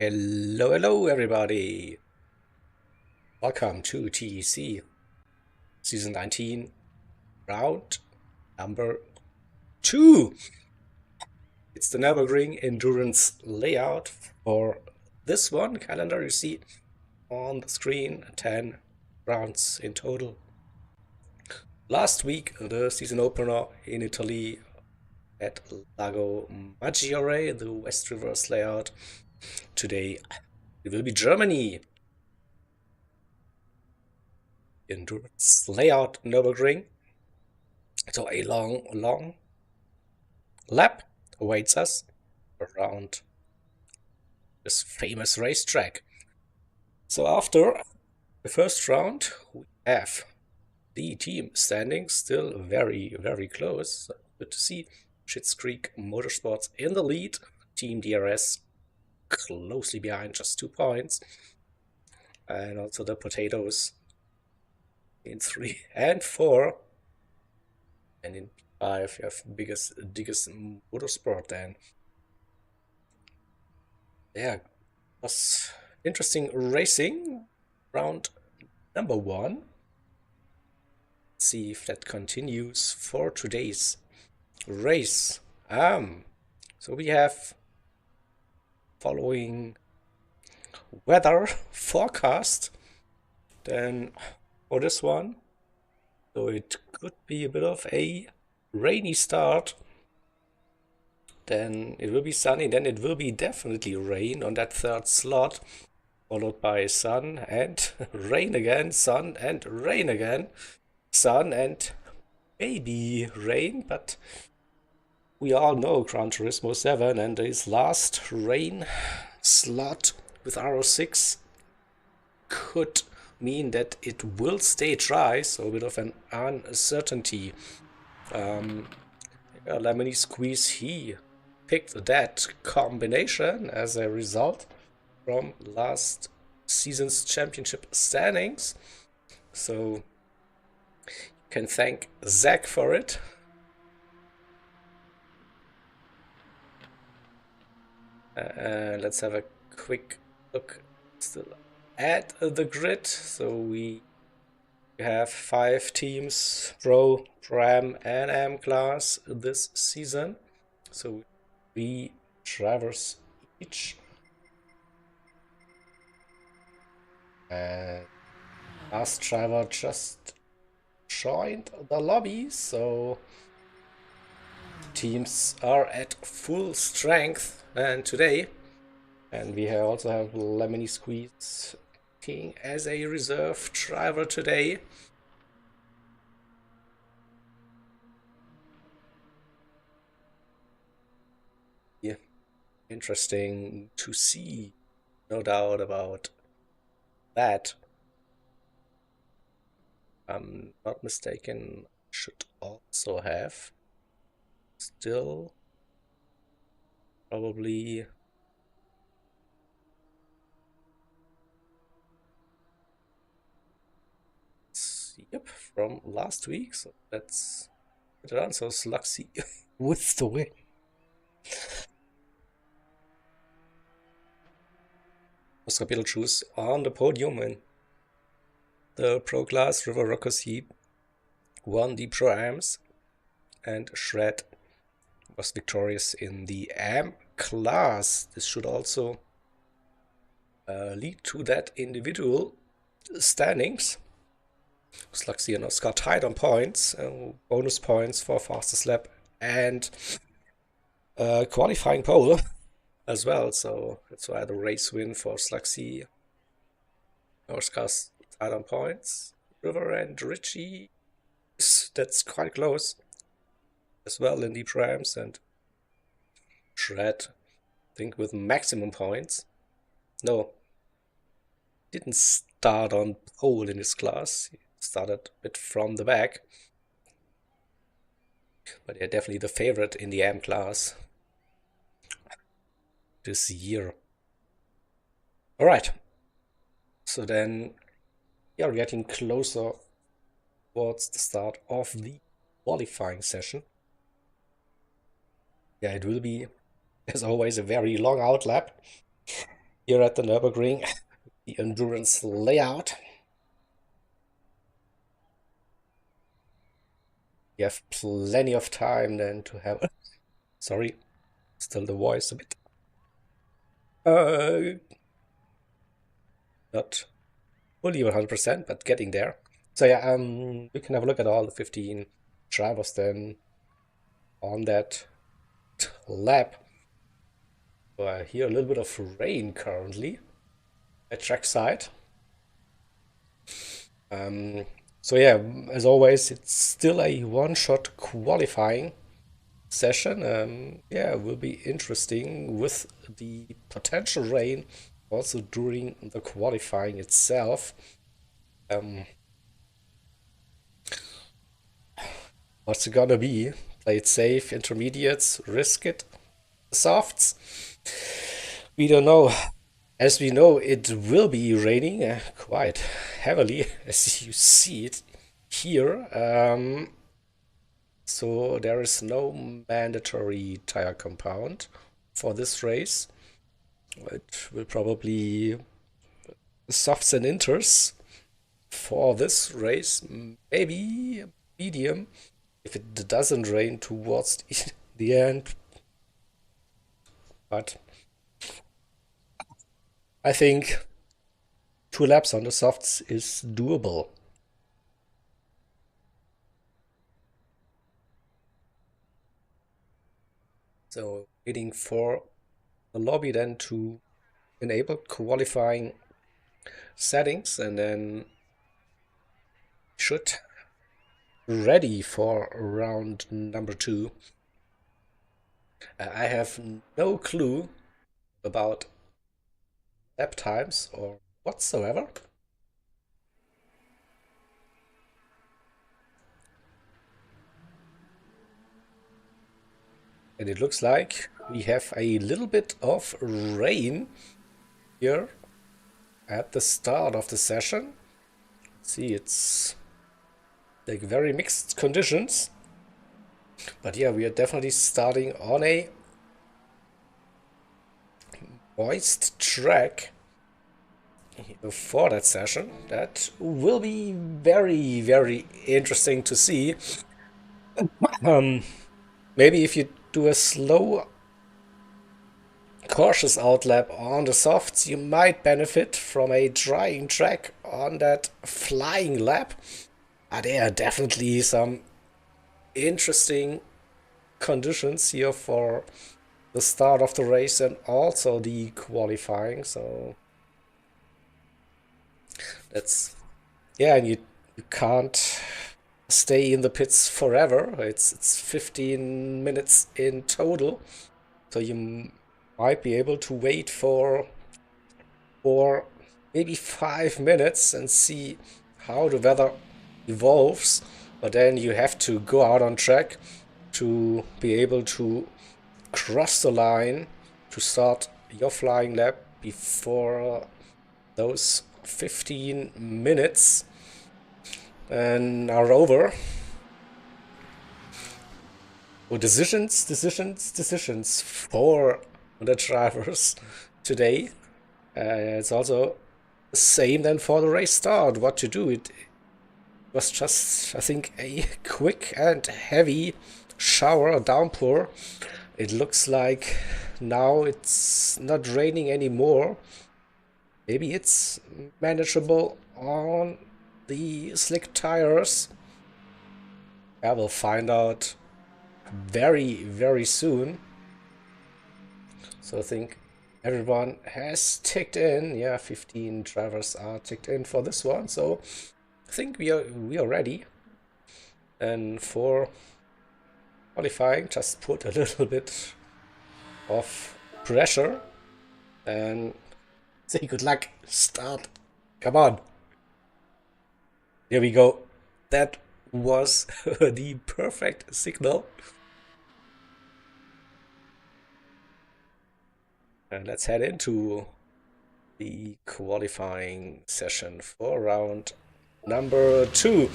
Hello, hello, everybody. Welcome to TEC Season 19, round number 2. It's the Nürburgring endurance layout for this one calendar. You see on the screen 10 rounds in total. Last week, the season opener in Italy at Lago Maggiore, the West Reverse layout. Today, it will be Germany. Endurance layout Nürburgring. So a long lap awaits us around this famous racetrack. So after the first round, we have the team standing still very close. Good to see Schitt's Creek Motorsports in the lead. Team DRS closely behind, just 2 points. And also the Potatoes in 3 and 4. And in 5 you have biggest Motorsport then. Yeah, it was interesting racing. Round number 1. Let's see if that continues for today's race. So we have following weather forecast then for this one. So it could be a bit of a rainy start. Then it will be sunny, then it will be definitely rain on that third slot, followed by sun and rain again, sun and rain again, sun and maybe rain, but we all know Gran Turismo 7 and this last rain slot with RO6 could mean that it will stay dry, so a bit of an uncertainty. Lemony Squeeze, he picked that combination as a result from last season's championship standings, so you can thank Zach for it. Let's have a quick look still at the grid. So we have 5 teams, Pro, Am, and M class this season. So 3 drivers each. And last driver just joined the lobby, so teams are at full strength and today. And we also have Lemony Squeeze King as a reserve driver today. Yeah, interesting to see, no doubt about that. If I'm not mistaken, should also have still probably yep, from last week, so let's put it on. So Sluxy with the win. Oscar Beetlejuice on the podium in the Pro Class. River Rockers, he won the Pro Ams, and Shred was victorious in the Am class. This should also lead to that individual standings. Sluxy and Oscar tied on points, bonus points for fastest lap and qualifying pole as well. So that's why the race win for Sluxy. Oscar's tied on points. River and Richie, that's quite close as well in the prams, and Shred, I think, with maximum points. No, didn't start on pole in his class. He started a bit from the back. But yeah, definitely the favorite in the M class this year. Alright. So then we are getting closer towards the start of the qualifying session. Yeah, it will be, as always, a very long outlap. Here at the Nürburgring, the endurance layout. You have plenty of time then to have. Sorry, still the voice a bit. Not fully 100%, but getting there. So yeah, we can have a look at all the 15 drivers then on that lap. So I hear a little bit of rain currently at trackside. So yeah, as always, it's still a one-shot qualifying session. Yeah, will be interesting with the potential rain also during the qualifying itself. What's it gonna be? Play it safe, intermediates, risk it, softs. We don't know. As we know, it will be raining quite heavily, as you see it here. So there is no mandatory tire compound for this race. It will probably softs and inters for this race. Maybe medium if it doesn't rain towards the end. But I think 2 laps on the softs is doable. So waiting for the lobby then to enable qualifying settings, and then should ready for round number 2. I have no clue about lap times or whatsoever. And it looks like we have a little bit of rain here at the start of the session. See, it's like very mixed conditions. But yeah, we are definitely starting on a moist track for that session. That will be very, very interesting to see. Maybe if you do a slow, cautious outlap on the softs, you might benefit from a drying track on that flying lap. There are definitely some interesting conditions here for the start of the race and also the qualifying. So that's, yeah, and you can't stay in the pits forever. It's 15 minutes in total, so you might be able to wait for maybe 5 minutes and see how the weather evolves, but then you have to go out on track to be able to cross the line to start your flying lap before those 15 minutes and are over. So decisions for the drivers today. It's also the same then for the race start. What to do? It was just, I think, a quick and heavy shower, a downpour. It looks like now it's not raining anymore. Maybe it's manageable on the slick tires. I will find out very, very soon. So I think everyone has ticked in. Yeah, 15 drivers are ticked in for this one. So I think we are ready. And for qualifying, just put a little bit of pressure and say good luck. Start. Come on. There we go. That was the perfect signal. And let's head into the qualifying session for round number 2.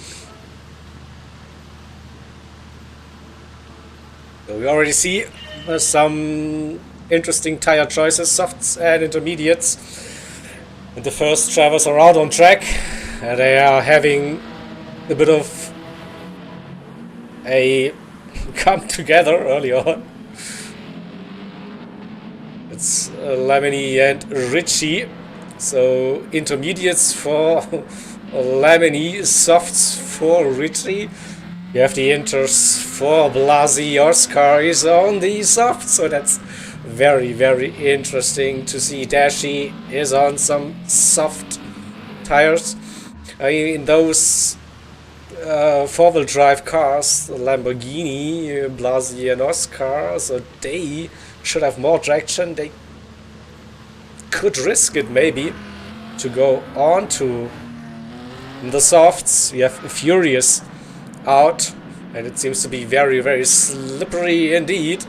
So we already see some interesting tire choices, softs and intermediates. And the first drivers are out on track. And they are having a bit of a come together early on. It's Lamini and Richie. So intermediates for Lamini, softs for Richie. You have the inters for Blasi. Oscar is on the soft, so that's very, very interesting to see. Dashi is on some soft tires. In those four-wheel drive cars, Lamborghini, Blasi and Oscar, so they should have more traction. They could risk it maybe to go on to the softs. You have Furious out, and it seems to be very, very slippery indeed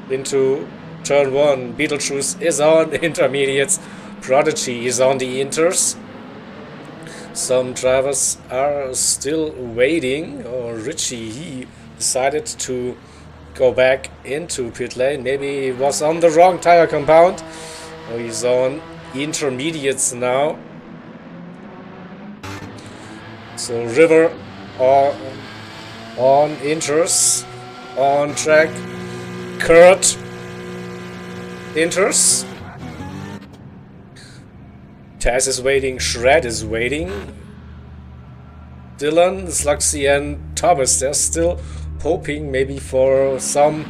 into turn 1. Beetlejuice is on intermediates. Prodigy is on the inters. Some drivers are still waiting. Richie, he decided to go back into pit lane. Maybe he was on the wrong tire compound. He's on intermediates now. So River on inters, on track. Kurt inters. Taz is waiting, Shred is waiting. Dylan, Sluxy and Thomas, they're still hoping maybe for some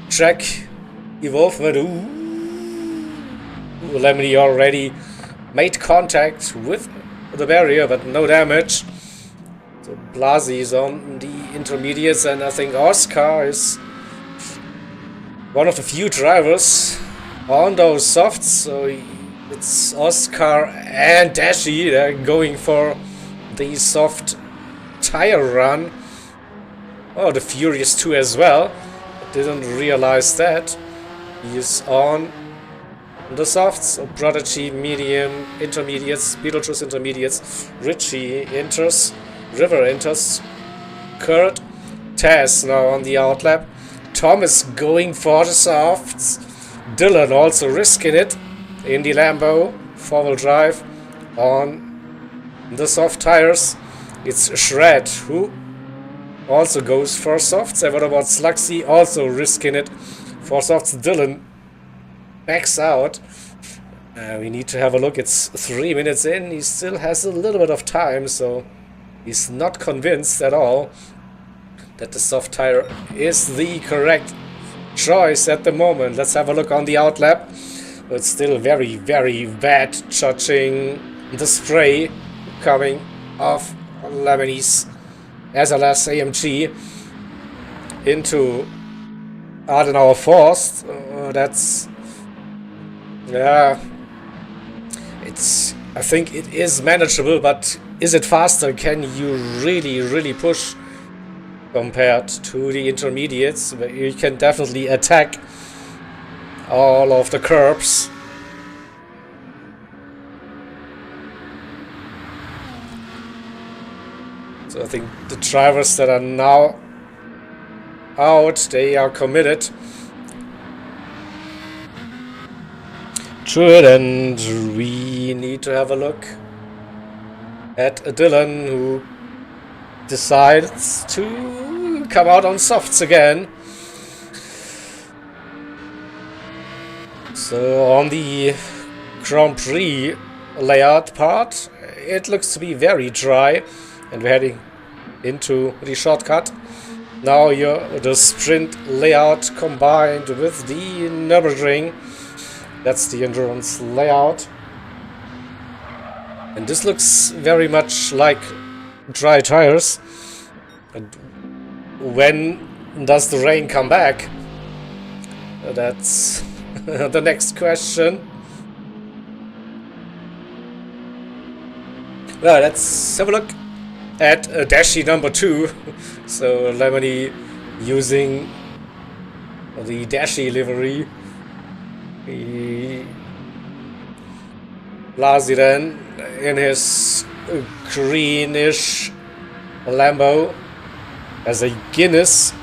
track evolvement. Lemony already made contact with the barrier, but no damage. So Blasi is on the intermediates, and I think Oscar is one of the few drivers on those softs. So it's Oscar and Dashi. They're going for the soft tire run. Oh, the Furious 2 as well. Didn't realize that. He is on the softs. So Prodigy, medium, intermediates, Beetlejuice intermediates, Richie enters, River enters, Kurt, Taz now on the outlap, Thomas going for the softs, Dylan also risking it in the Lambo, four-wheel drive on the soft tires. It's Shred who also goes for softs. And what about Sluxy, also risking it for softs? Dylan backs out. We need to have a look. It's 3 minutes in. He still has a little bit of time, so he's not convinced at all that the soft tire is the correct choice at the moment. Let's have a look on the outlap. It's still very, very bad judging the spray coming off Lemony's SLS AMG into Adenauer Forst. That's, yeah, it's, I think it is manageable, but is it faster? Can you really, really push compared to the intermediates? You can definitely attack all of the curbs. So I think the drivers that are now out, they are committed to it, and we need to have a look at Dylan, who decides to come out on softs again. So on the Grand Prix layout part, it looks to be very dry, and we're heading into the shortcut. Now the sprint layout combined with the Nürburgring. That's the endurance layout. And this looks very much like dry tires. And when does the rain come back? That's the next question. Well, let's have a look at Dashi number 2. So Lemony using the Dashi livery. Blasi then in his greenish Lambo as a Guinness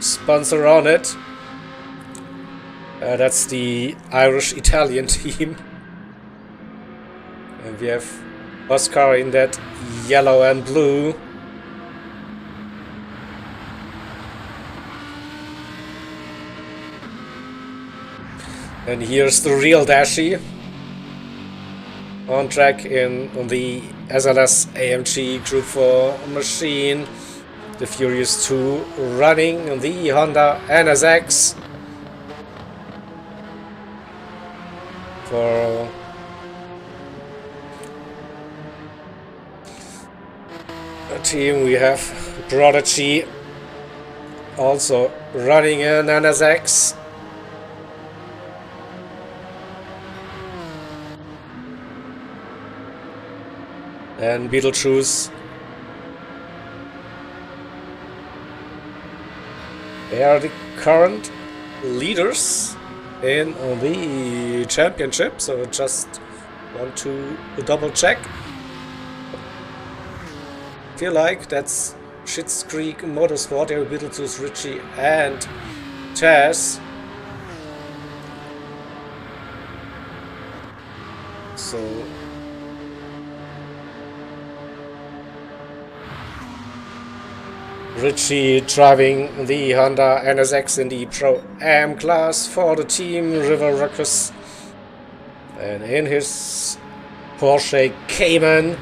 sponsor on it. That's the Irish-Italian team. And we have Oscar in that yellow and blue. And here's the real Dashi on track on the SLS AMG Group 4 machine. The Furious 2 running on the Honda NSX for a team. We have Prodigy also running an NSX. And Beetlejuice. They are the current leaders in the championship, so just want to double check. Feel like that's Schitt's Creek Motorsport, there are Beetlejuice, Richie and Taz. So Richie driving the Honda NSX in the Pro-Am class for the team River Ruckus. And in his Porsche Cayman.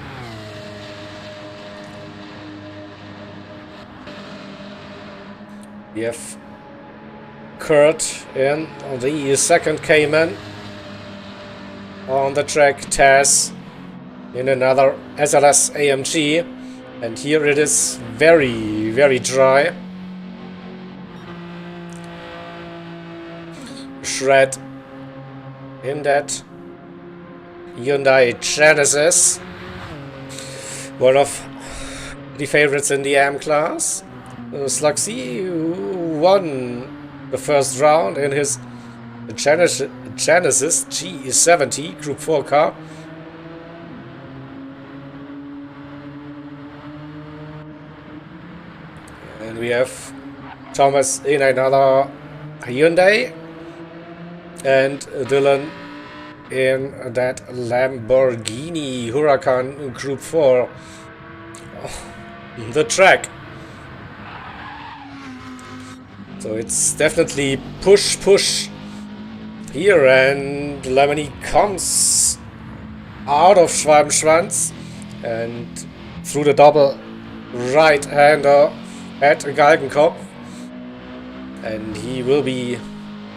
We have Kurt in the second Cayman. On the track, Taz in another SLS AMG. And here it is very, very dry. Shred in that Hyundai Genesis. One of the favorites in the AM class. Slugsy won the first round in his Genesis G70 Group 4 car. And we have Thomas in another Hyundai and Dylan in that Lamborghini Huracan Group 4. The track. So it's definitely push here, and Lemony comes out of Schwalbenschwanz and through the double right-hander at Galgenkopf, and he will be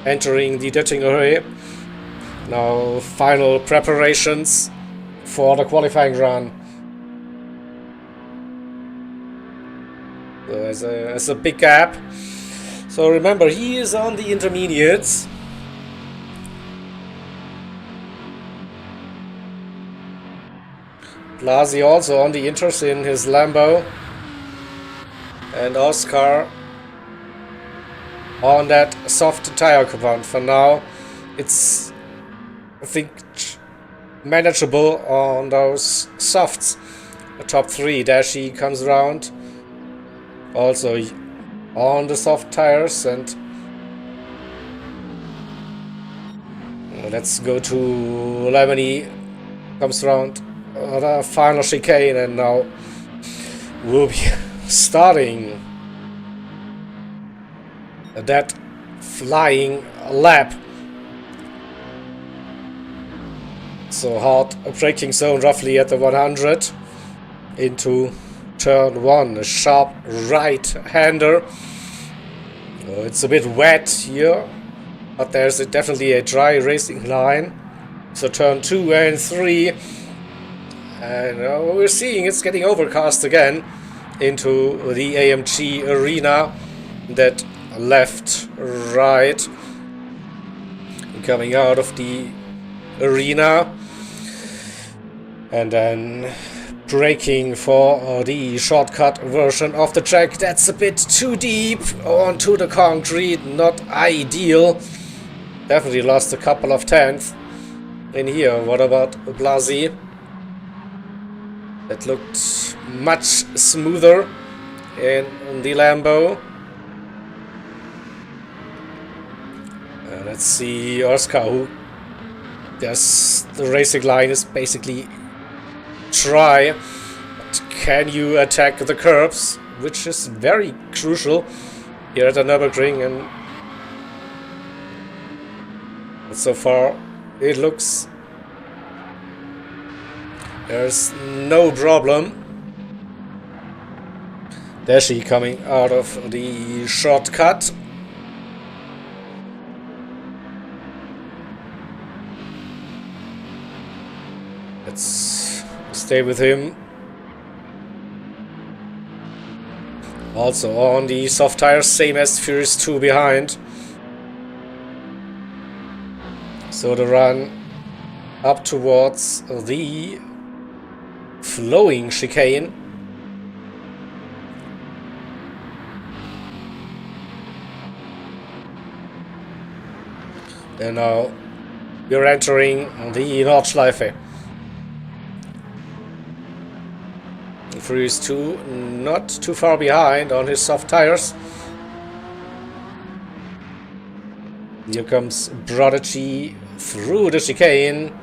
entering the Dittinger. Now final preparations for the qualifying run. So there's a big gap. So remember, he is on the intermediates. Blasi also on the inters in his Lambo. And Oscar on that soft tire compound. For now, it's, I think, manageable on those softs. The top three. Dashi comes around. Also on the soft tires, and let's go to Lemony. Comes around the final chicane, and now we'll be starting that flying lap. So hard braking zone roughly at the 100 into turn 1, a sharp right-hander. It's a bit wet here, but there's definitely a dry racing line. So turn 2 and 3, and what we're seeing, it's getting overcast again into the AMG arena. That left, right, coming out of the arena, and then braking for the shortcut version of the track. That's a bit too deep onto the concrete, not ideal. Definitely lost a couple of tenths in here. What about Blasi? That looked much smoother in the Lambo. Let's see Oscar, who the racing line is basically dry. But can you attack the curbs, which is very crucial here at the Nürburgring, and so far it looks there's no problem. There she coming out of the shortcut. Let's stay with him. Also on the soft tires, same as Furious 2 behind. So the run up towards the flowing chicane. And now we're entering the Nordschleife. Furious 2 not too far behind on his soft tires. Here comes Prodigy through the chicane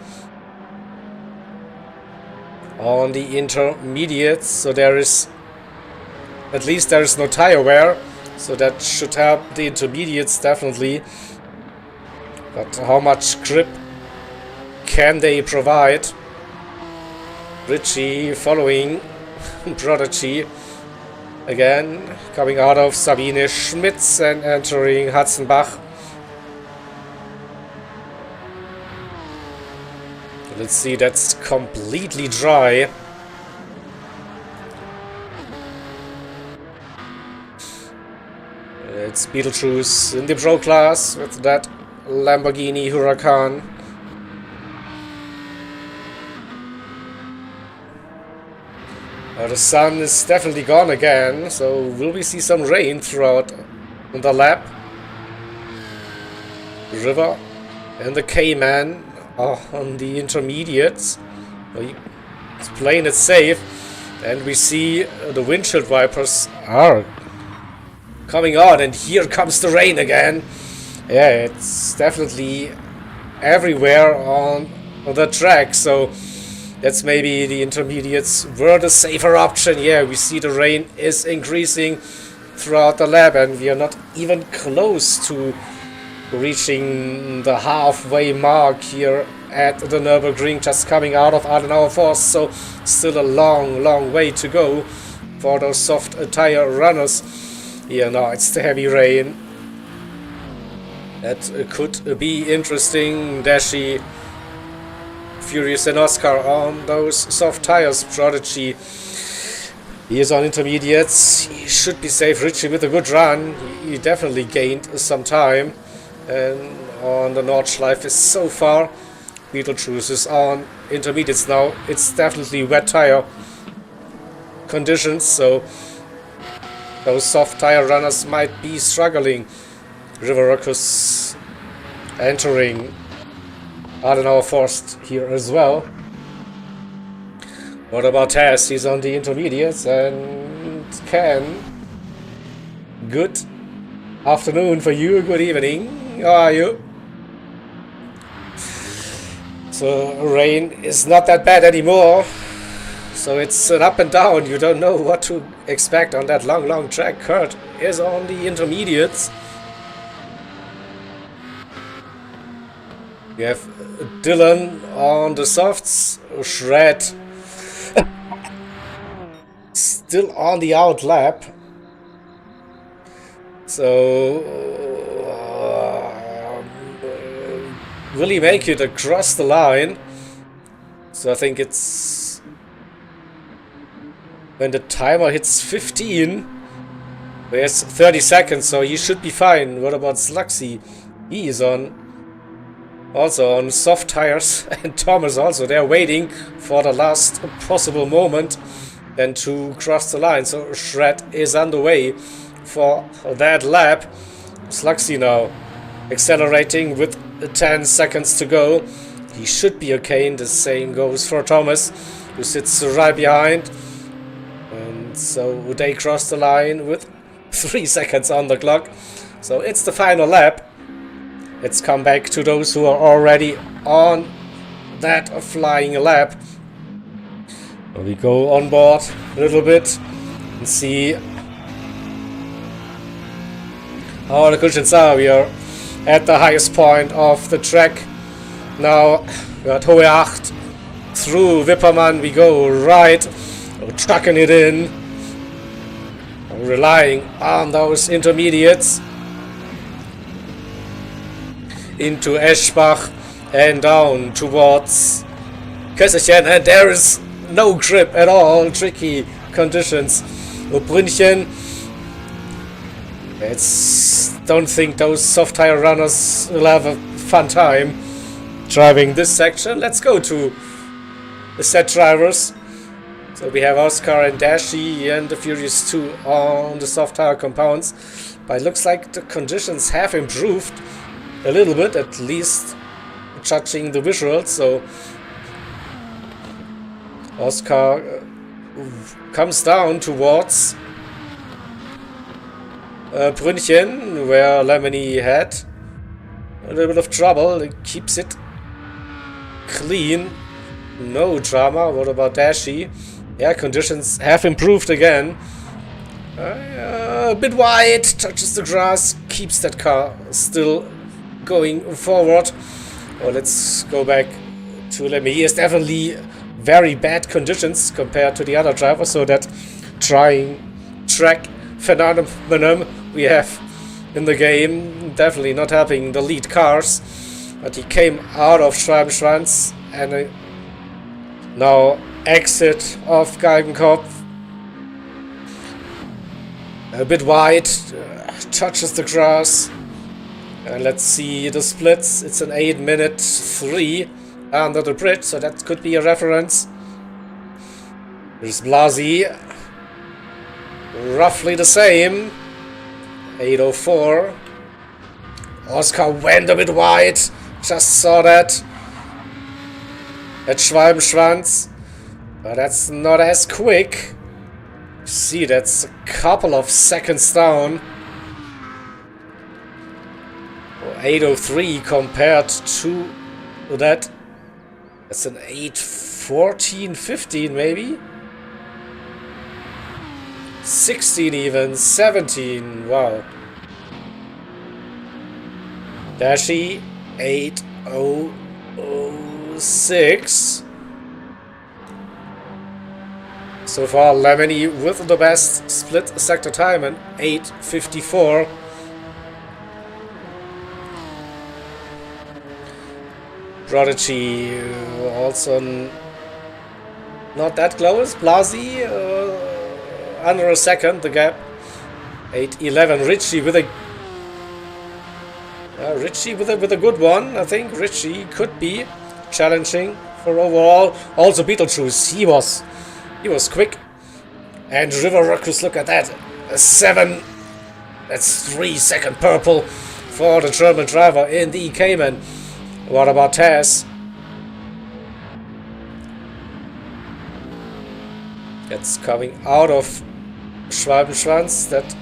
on the intermediates, so there is at least there is no tire wear, so that should help the intermediates definitely. But how much grip can they provide? Richie following Prodigy again, coming out of Sabine Schmitz and entering Hatzenbach. Let's see, that's completely dry. It's Beetlejuice in the Pro class with that Lamborghini Huracan. The sun is definitely gone again, so will we see some rain throughout the lap? River and the Cayman on the intermediates. It's playing it safe, and we see the windshield wipers are coming on, and here comes the rain again. Yeah, it's definitely everywhere on the track, so that's maybe the intermediates were the safer option. Yeah, we see the rain is increasing throughout the lap, and we are not even close to reaching the halfway mark here at the Nürburgring, just coming out of Adenauer Forst, so still a long way to go for those soft tire runners. Yeah, now it's the heavy rain. That could be interesting. Dashi, Furious and Oscar on those soft tires. Prodigy, he is on intermediates. He should be safe. Richie with a good run. He definitely gained some time. And on the Nordschleife is so far. Beetlejuice is on intermediates now. It's definitely wet tire conditions, so those soft tire runners might be struggling. Riverocus entering Adenauer Forst here as well. What about Tess? He's on the intermediates and Ken. Good afternoon for you, good evening. How are you? So rain is not that bad anymore. So it's an up and down. You don't know what to expect on that long track. Kurt is on the intermediates. We have Dylan on the softs. Shred still on the out lap. So will he make it across the line? So I think it's when the timer hits 15. There's 30 seconds, so he should be fine. What about Sluxy? He is also on soft tires, and Thomas also. They're waiting for the last possible moment then to cross the line. So Shred is underway for that lap. Sluxy now accelerating with 10 seconds to go. He should be okay, and the same goes for Thomas, who sits right behind. And so they cross the line with 3 seconds on the clock. So it's the final lap. Let's come back to those who are already on that flying lap. We go on board a little bit and see how the conditions are. We are at the highest point of the track. Now we're at Hohe Acht. Through Wippermann we go right, chucking it in, relying on those intermediates into Eschbach and down towards Kösserchen, and there is no grip at all, tricky conditions. Brünnchen, don't think those soft tire runners will have a fun time driving this section. Let's go to the set drivers. So we have Oscar and Dashi and the Furious 2 on the soft tire compounds, but it looks like the conditions have improved a little bit, at least judging the visuals. So Oscar comes down towards Brünnchen, where Lemony had a little bit of trouble. He keeps it clean, no drama. What about Dashi? Yeah, conditions have improved again. A bit wide, touches the grass, keeps that car still going forward. Oh, let's go back to Lemmy. He has definitely very bad conditions compared to the other drivers, so that trying track phenomenon we have in the game definitely not helping the lead cars. But he came out of Schwalbenschwanz and now exit of Galgenkopf. A bit wide, touches the grass. Let's see the splits. It's an 8-minute 3 under the bridge, so that could be a reference. There's Blasi. Roughly the same. 8:04. Oscar went a bit wide. Just saw that. At Schwalbenschwanz. But that's not as quick. See, that's a couple of seconds down. 8:03 compared to that. That's an 8:14, 15 maybe. 16 even, 17, wow. Dashi, 8:06. So far, Lemony with the best split sector time, and 8:54. Prodigy also not that close. Blasi under a second, the gap. 8:11. Ritchie with a good one. I think Ritchie could be challenging for overall. Also Beetlejuice, he was quick. And River Ruckus, look at that. A 7. That's 3-second purple for the German driver in the Cayman. What about Taz? That's coming out of Schwalbenschwanz. That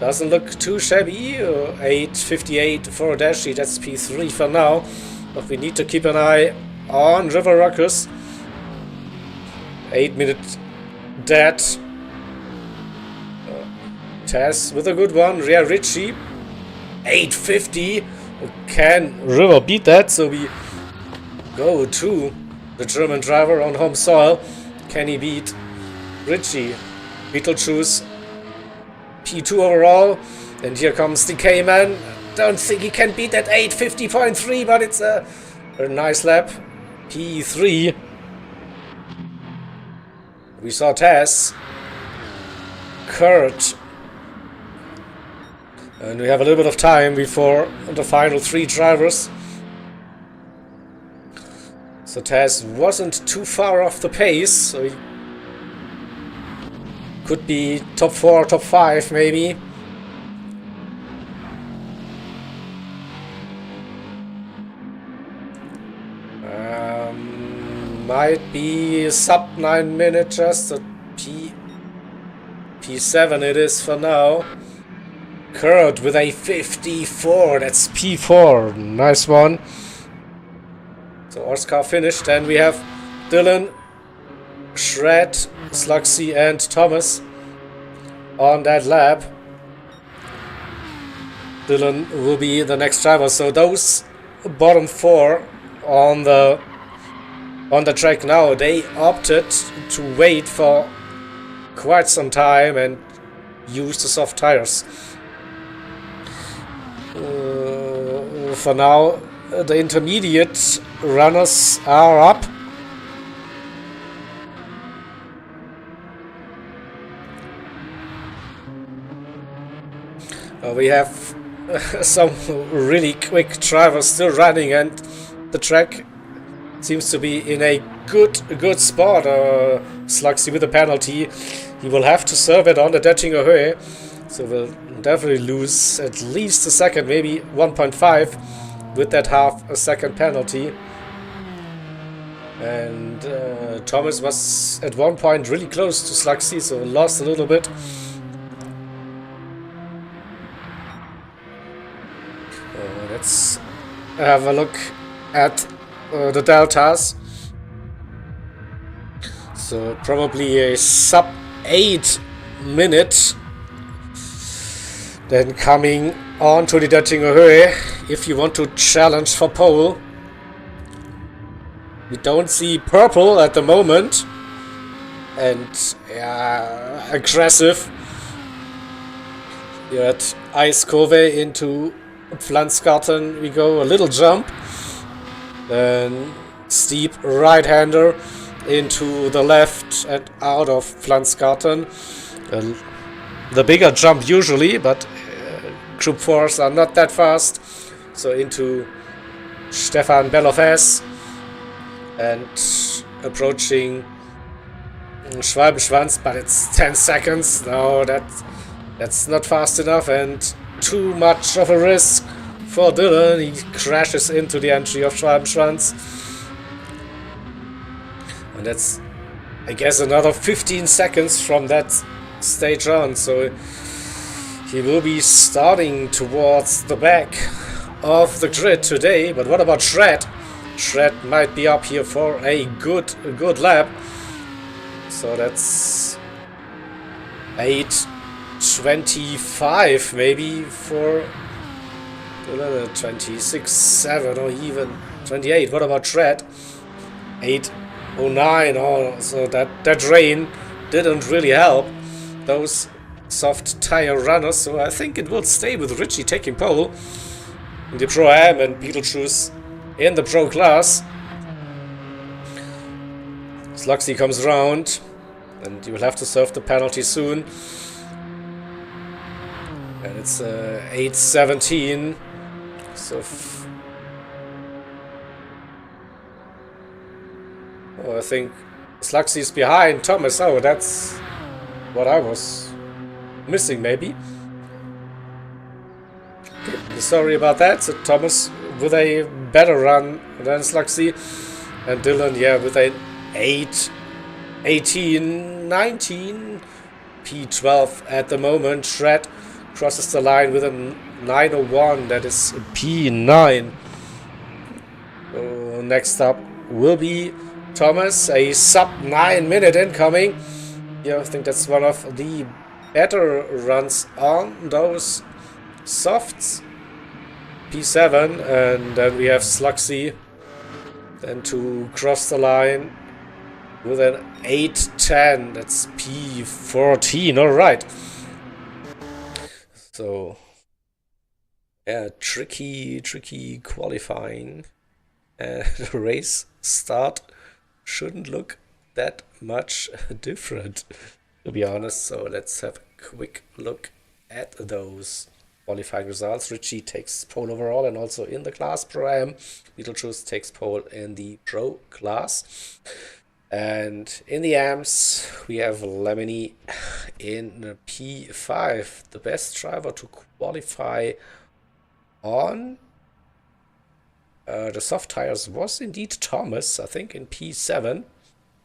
doesn't look too shabby. 8:58 for Dashi. That's P3 for now. But we need to keep an eye on River Ruckus. 8-minute dead. Taz with a good one. Ria Ritchie. 8:50. Can River beat that? So we go to the German driver on home soil. Can he beat Ritchie? Beetlejuice P2 overall. And here comes the Cayman. Don't think he can beat that 8:50.3, but it's a nice lap. P3. We saw Taz. Kurt. And we have a little bit of time before the final 3 drivers. So Taz wasn't too far off the pace, so he could be top 4, top 5 maybe. Might be sub 9 minutes, just a P7 it is for now. Kurt with a 54. That's P4. Nice one. So Oscar finished, and we have Dylan, Shred, Slugsy, and Thomas on that lap. Dylan will be the next driver. So those bottom four on the track now, they opted to wait for quite some time and use the soft tires. For now, the intermediate runners are up. We have some really quick drivers still running, and the track seems to be in a good spot. Slugsy with a penalty. He will have to serve it on the Dettinger Höhe, so we'll definitely lose at least a second, maybe 1.5 with that half a second penalty. And Thomas was at one point really close to Slugsy, so lost a little bit. Let's have a look at the deltas. So probably a sub 8 minute then coming on to the Dettinger Höhe if you want to challenge for pole. We don't see purple at the moment, and aggressive. Here at Ice Cove into Pflanzgarten we go, a little jump, then steep right-hander into the left and out of Pflanzgarten. The bigger jump usually, but Group 4s are not that fast. So into Stefan Belofes and approaching Schwalbenschwanz, but it's 10 seconds. No, that's not fast enough and too much of a risk for Dylan. He crashes into the entry of Schwalbenschwanz. And that's, I guess, another 15 seconds from that stage on. So he will be starting towards the back of the grid today. But what about Shred? Shred might be up here for a good lap. So that's 8:25 maybe for 26, 7 or even 28. What about Shred? 8:09. Oh, so that rain didn't really help those soft tire runners. So I think it will stay with Richie taking pole in the Pro-Am and Beetlejuice in the Pro class. Slugsy comes around, and you will have to serve the penalty soon. And it's 8:17. So I think Slugsy's behind Thomas. Oh, that's what I was missing, maybe. Okay, sorry about that. So Thomas with a better run than Slugsy, and Dylan, yeah, with an 8:18, P12 at the moment. Shred crosses the line with a 9:01. That is P9. Next up will be Thomas, a sub 9 minute incoming. Yeah, I think that's one of the better runs on those softs. P7, and then we have Slugsy then to cross the line with an 8:10. That's P14. All right. So yeah, tricky qualifying, and the race start shouldn't look that much different, to be honest. So let's have a quick look at those qualifying results. Richie takes pole overall and also in the class Pro-Am. Beetlejuice takes pole in the Pro class. And in the AMs, we have Lemony in P5. The best driver to qualify on the soft tires was indeed Thomas, I think, in P7.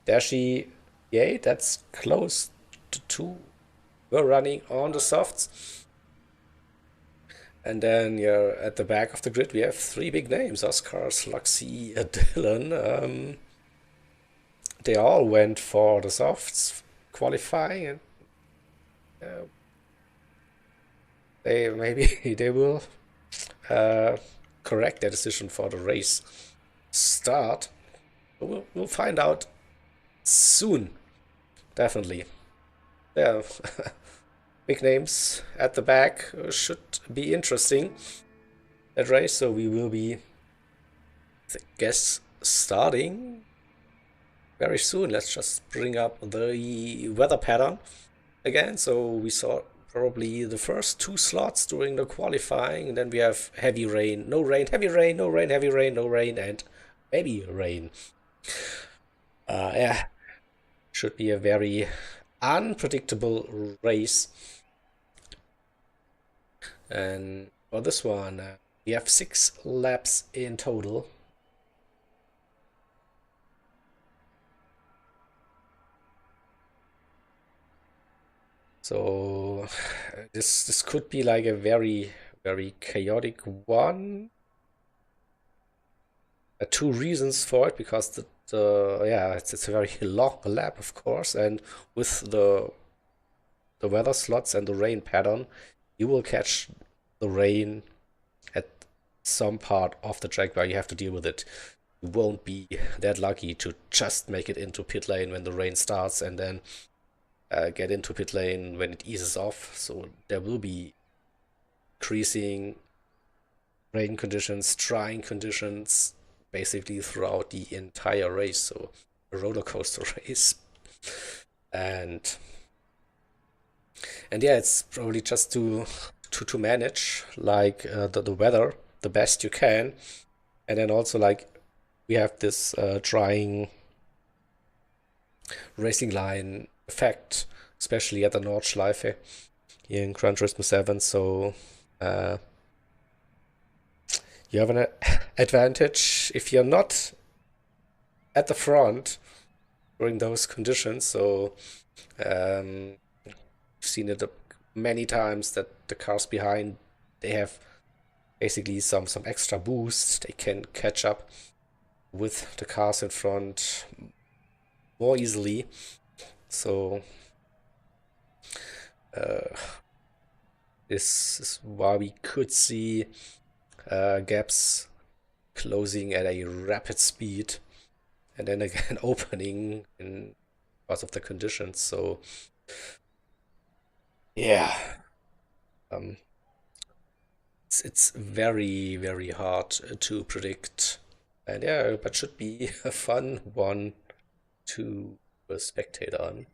Dashi, yeah, that's close to two. We're running on the softs. And then you're at the back of the grid. We have three big names: Oscar, Sluxy, Dylan. They all went for the softs qualifying, and they maybe they will uh, correct their decision for the race start. We'll find out soon, definitely. Yeah, big names at the back should be interesting that race. So we will be, I guess, starting very soon. Let's just bring up the weather pattern again. So we saw probably the first two slots during the qualifying, and then we have heavy rain, no rain, heavy rain, no rain, heavy rain, no rain, and maybe rain. Yeah, should be a very unpredictable race. And for this one, we have 6 laps in total. So this could be like a very chaotic one. Two reasons for it, because yeah, it's a very long lap, of course, and with the weather slots and the rain pattern, you will catch the rain at some part of the track where you have to deal with it. You won't be that lucky to just make it into pit lane when the rain starts and then get into pit lane when it eases off. So there will be increasing rain conditions, drying conditions, basically throughout the entire race. So a roller coaster race. And yeah, it's probably just to manage like the weather the best you can, and then also like we have this drying racing line effect, especially at the Nordschleife here in Gran Turismo 7. So you have an advantage if you're not at the front during those conditions. So I've seen it many times that the cars behind, they have basically some extra boost. They can catch up with the cars in front more easily. So this is why we could see gaps closing at a rapid speed and then again opening in because of the conditions. So yeah, it's very hard to predict, and yeah, but should be a fun one to spectate on.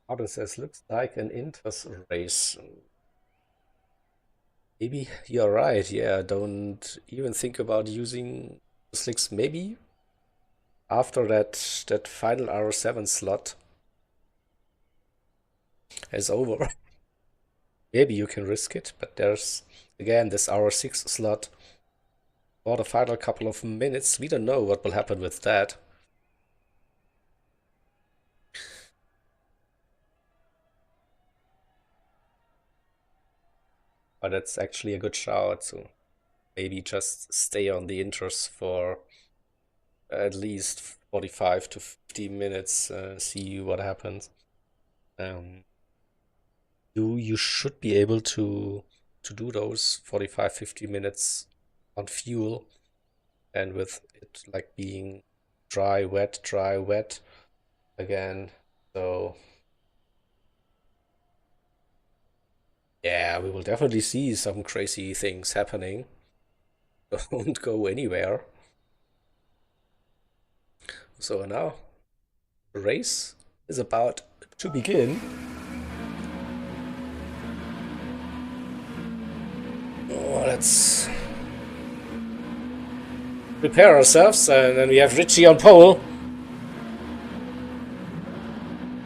Otter says, looks like an Inters race. Maybe you're right. Yeah, don't even think about using slicks. Maybe after that final R7 slot is over, maybe you can risk it. But there's again this R6 slot for the final couple of minutes. We don't know what will happen with that. But that's actually a good shout. So maybe just stay on the Inters for at least 45 to 50 minutes, see what happens. You should be able to do those 45-50 minutes on fuel, and with it like being dry wet again. So yeah, we will definitely see some crazy things happening. Don't go anywhere. So now the race is about to begin. Oh, let's prepare ourselves, and then we have Richie on pole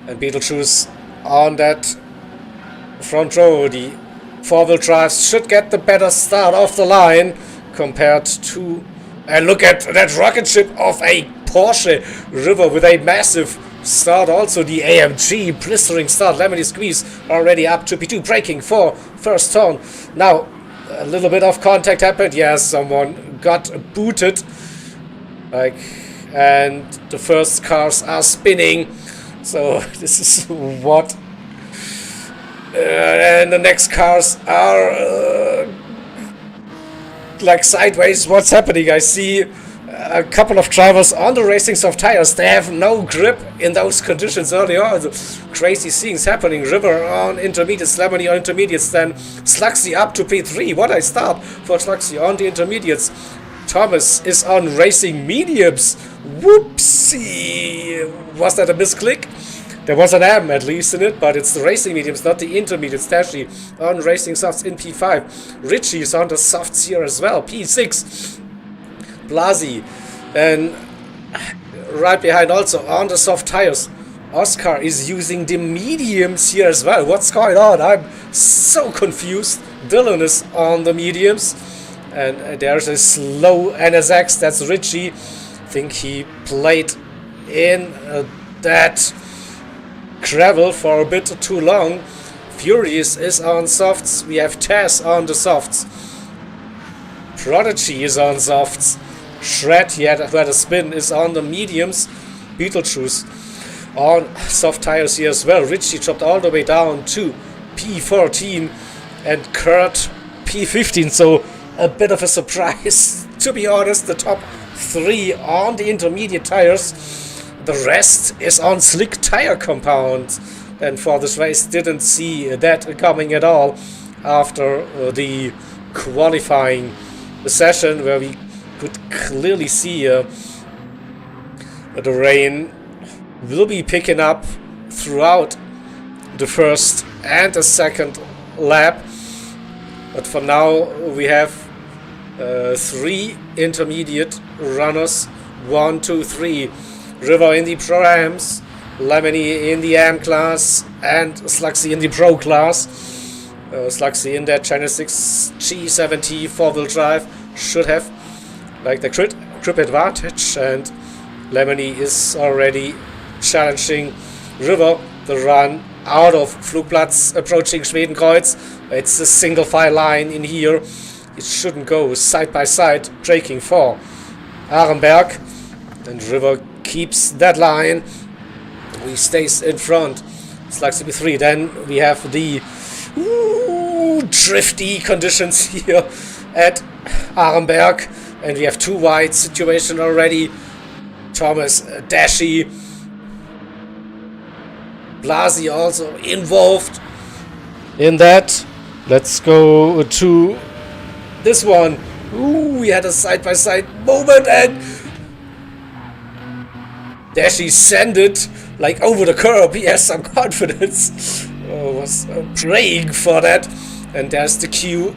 and Beetlejuice on that front row. The four-wheel drives should get the better start off the line compared to And look at that rocket ship of a Porsche River with a massive start. Also the AMG blistering start. Lemony Squeeze already up to P2, braking for first turn. Now a little bit of contact happened. Yes, someone got booted. And the first cars are spinning. So this is what. And the next cars are like sideways. What's happening? I see a couple of drivers on the racing soft tires. They have no grip in those conditions earlier on. Crazy things happening. River on intermediates, Lemony on intermediates, then Slugsy up to P3. What a start for Slugsy on the intermediates. Thomas is on racing mediums. Whoopsie! Was that a misclick? There was an M at least in it, but it's the racing mediums, not the intermediates. Dashy on racing softs in P5. Richie is on the softs here as well. P6. Blasi. And right behind also on the soft tires. Oscar is using the mediums here as well. What's going on? I'm so confused. Dylan is on the mediums. And there's a slow NSX. That's Richie. I think he played in that gravel for a bit too long. Furious is on softs. We have Tess on the softs. Prodigy is on softs. Shred, who had a spin, is on the mediums. Beetlejuice on soft tires here as well. Richie dropped all the way down to P14 and Kurt P15. So a bit of a surprise. To be honest, the top 3 on the intermediate tires. The rest is on slick tire compound, and for this race didn't see that coming at all after the qualifying session, where we could clearly see the rain will be picking up throughout the first and the second lap. But for now we have 3 intermediate runners. 1, 2, 3. River in the Pro-Ams, Lemony in the AM class, and Slugsy in the Pro class. Slugsy in that Genesis G70 4-wheel drive should have like the grip advantage, and Lemony is already challenging River. The run out of Flugplatz approaching Schwedenkreuz. It's a single file line in here. It shouldn't go side by side, braking for Arenberg, and River keeps that line. He stays in front. It's like CP3. Then we have the drifty conditions here at Arenberg, and we have 2 wide situation already. Thomas, Dashy, Blasi also involved in that. Let's go to this one. We had a side-by-side moment, and Dashy sent it like over the curb. He has some confidence. Was praying for that. And there's the queue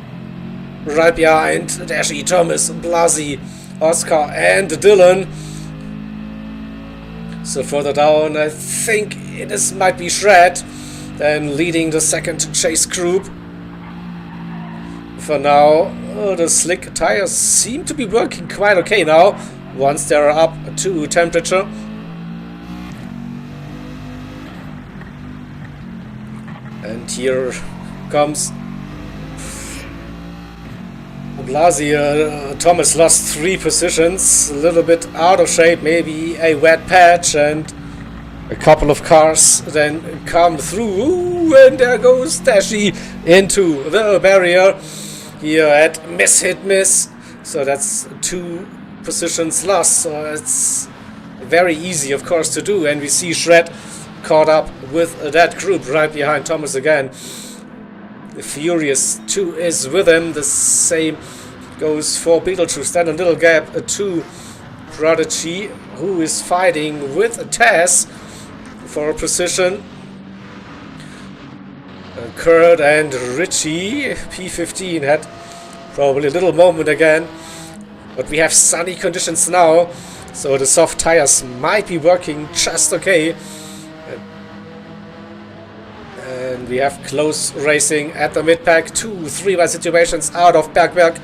right behind Dashy, Thomas, Blasi, Oscar, and Dylan. So further down, I think this might be Shred, then leading the second chase group. For now, the slick tires seem to be working quite okay now, once they're up to temperature. And here comes Blasi. Thomas lost 3 positions, a little bit out of shape, maybe a wet patch, and a couple of cars then come through, and there goes Dashy into the barrier here at miss hit miss. So that's 2 positions lost, so it's very easy of course to do, and we see Shred caught up with that group right behind Thomas again. The Furious 2 is with him. The same goes for Beetlejuice. Then a little gap to Prodigy, who is fighting with Tess for a position. Kurt and Richie, P15, had probably a little moment again. But we have sunny conditions now, so the soft tires might be working just okay. And we have close racing at the mid-pack. 2 3-wide situations out of Bergberg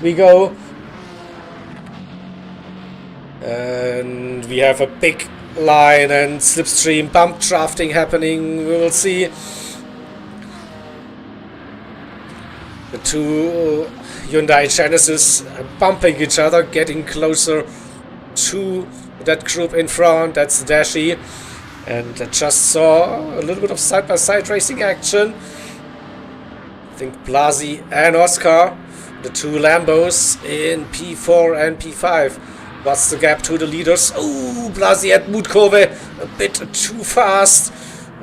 we go. And we have a big line and slipstream bump drafting happening. We will see the two Hyundai Genesis bumping each other, getting closer to that group in front. That's Dashi. And I just saw a little bit of side-by-side racing action. I think Blasi and Oscar, the two Lambos in P4 and P5. What's the gap to the leaders? Oh, Blasi at Mutkurve, a bit too fast.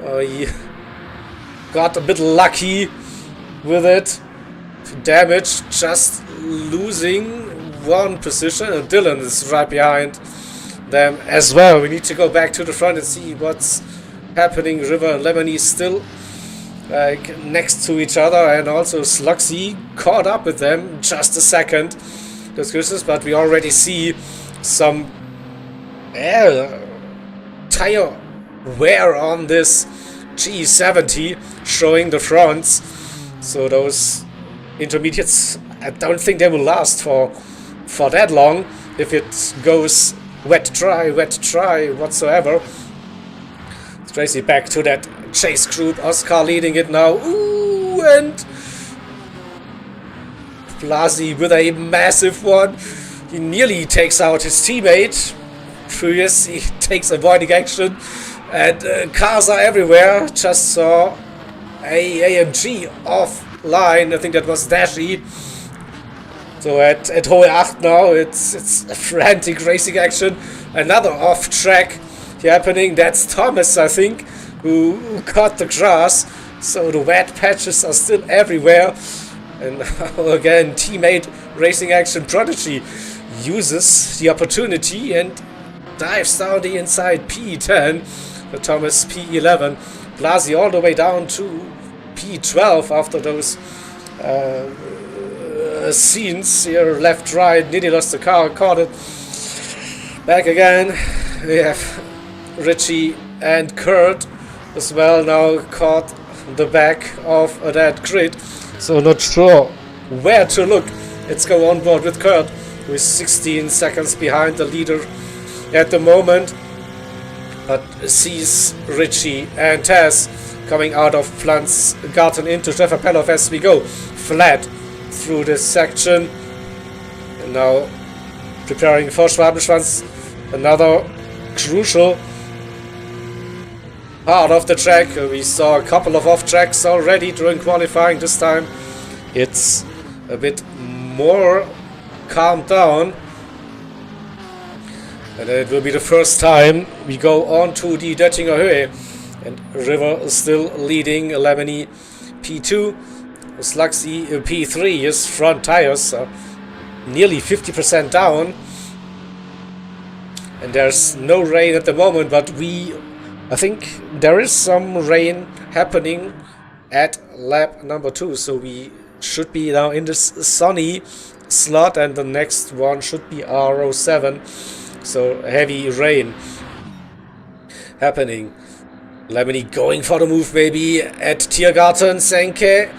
He got a bit lucky with it. Damage, just losing one position. And Dylan is right behind them as well. We need to go back to the front and see what's happening. River and Lemony still like next to each other, and also Slugsy caught up with them just a second. Those Christmas, but we already see some tire wear on this G70 showing the fronts. So those intermediates, I don't think they will last for that long if it goes wet dry whatsoever. Tracy back to that chase group. Oscar leading it now. Ooh, and Blasi with a massive one. He nearly takes out his teammate. Furious, he takes avoiding action. And cars are everywhere. Just saw a AMG offline. I think that was Dashi. So at Hole 8 now, it's a frantic racing action. Another off track happening. That's Thomas, I think, who cut the grass. So the wet patches are still everywhere. And now again, teammate racing action. Prodigy uses the opportunity and dives down the inside P10. The Thomas P11. Blasi all the way down to P12 after those scenes here. Left, right, nearly lost the car, caught it. Back again. We have Richie and Kurt as well now caught the back of that grid. So not sure where to look. Let's go on board with Kurt, who is 16 seconds behind the leader at the moment, but sees Richie and Tess coming out of Pflanzgarten into Schäfer-Pellow as we go flat through this section. And now preparing for Schwabenschwanz, another crucial part of the track. We saw a couple of off tracks already during qualifying. This time it's a bit more calmed down, and it will be the first time we go on to the Döttinger Höhe. And River is still leading. Lemony P2, Slugsy P3. His front tires are nearly 50% down, and there's no rain at the moment, but I think there is some rain happening at lap number 2, so we should be now in this sunny slot, and the next one should be R07, so heavy rain happening. Lemony going for the move maybe at Tiergarten. Senke,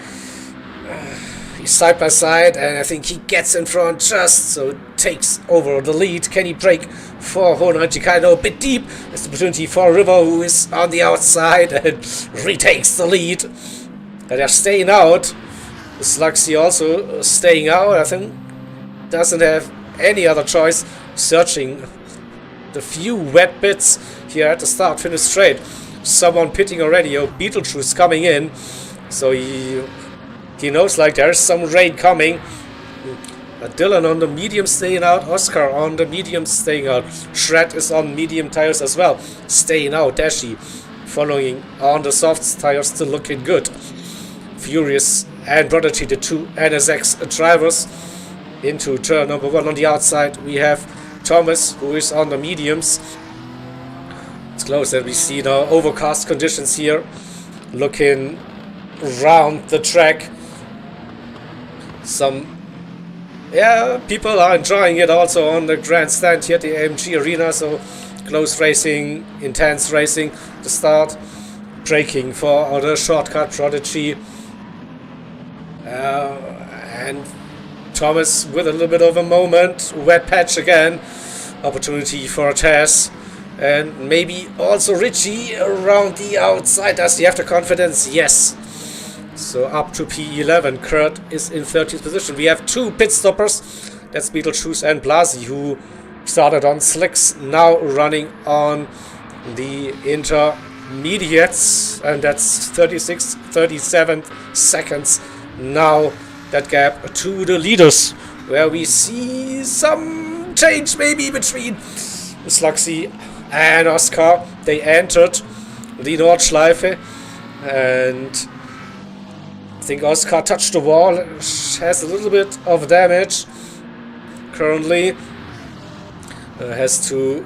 he's side by side, and I think he gets in front just so takes over the lead. Can he break for Hohenheim Chicago? A bit deep. There's the opportunity for River, who is on the outside and retakes the lead. And they're staying out. Slugsy also staying out. I think doesn't have any other choice. Searching the few wet bits here at the start. Finish straight. Someone pitting already. Oh, Beetlejuice coming in. So he knows like there's some rain coming. Dylan on the medium staying out. Oscar on the medium staying out. Shred is on medium tires as well, staying out. Dashi following on the softs tires, still looking good. Furious and Prodigy, the two NSX drivers, into turn number 1 on the outside. We have Thomas, who is on the mediums. It's close, and we see now overcast conditions here. Looking around the track. People are enjoying it also on the grandstand here at the AMG Arena. So close racing, intense racing to start. Braking for the shortcut Prodigy. And Thomas with a little bit of a moment. Wet patch again. opportunity for TEC. And maybe also Richie around the outside. Does he have the confidence? Yes. So up to P11. Kurt is in 13th position. We have 2 pit stoppers. That's Beetlejuice and Blasi, who started on slicks, now running on the intermediates. And that's 37 seconds. Now that gap to the leaders, where we see some change maybe between Slugsy and Oscar. They entered the Nordschleife, and I think Oscar touched the wall, has a little bit of damage currently. Has to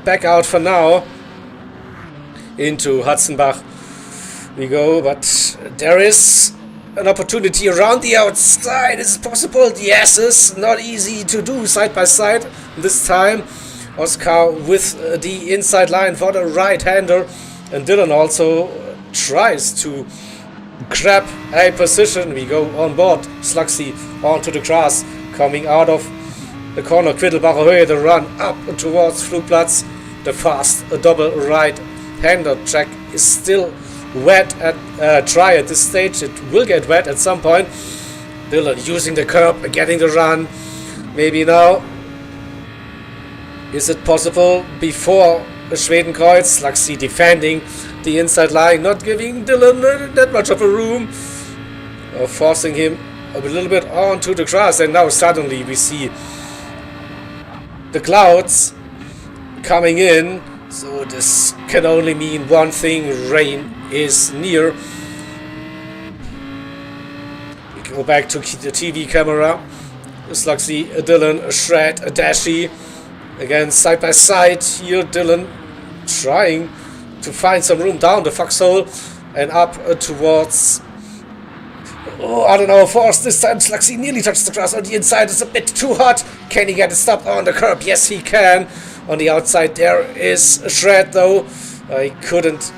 back out for now. Into Hudson-Bach we go, but there is an opportunity around the outside. Is it possible? Yes, it's not easy to do side by side this time. Oscar with the inside line for the right-hander, and Dylan also tries to grab a position. We go on board. Slugsy onto the grass, coming out of the corner. Quiddelbacher Höhe, the run up towards Flugplatz. The fast double right-hander track is still wet at dry at this stage. It will get wet at some point. Dylan using the curb, getting the run. Maybe now. Is it possible before Schwedenkreuz? Slugsy defending the inside line, not giving Dylan that much of a room, forcing him a little bit onto the grass. And now suddenly we see the clouds coming in. So this can only mean one thing: rain is near. We go back to the TV camera. Slugsy, Dylan, Shred, Dashi. Again, side by side here. Dylan trying to find some room down the foxhole and up towards, I don't know, force this time. Slugsy nearly touched the grass on the inside. It's a bit too hot. Can he get it stopped on the curb? Yes, he can. On the outside there is Shred, though. He couldn't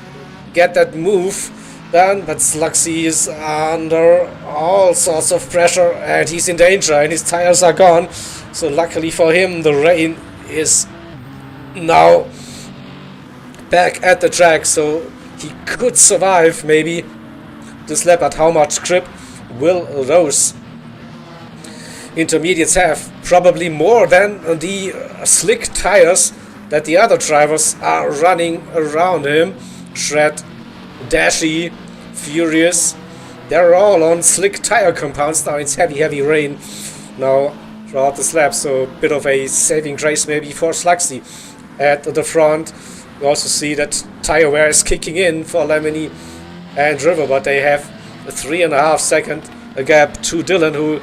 get that move done, but Slugsy is under all sorts of pressure and he's in danger, and his tires are gone. So luckily for him, the rain is now back at the track, so he could survive maybe this lap. But how much grip will those intermediates have? Probably more than the slick tires that the other drivers are running around him. Shred, Dashi, Furious, they're all on slick tire compounds now. It's heavy rain now throughout this lap, so a bit of a saving grace maybe for Slugsy at the front. We also see that tire wear is kicking in for Lemony and River, but they have a 3.5 second gap to Dylan, who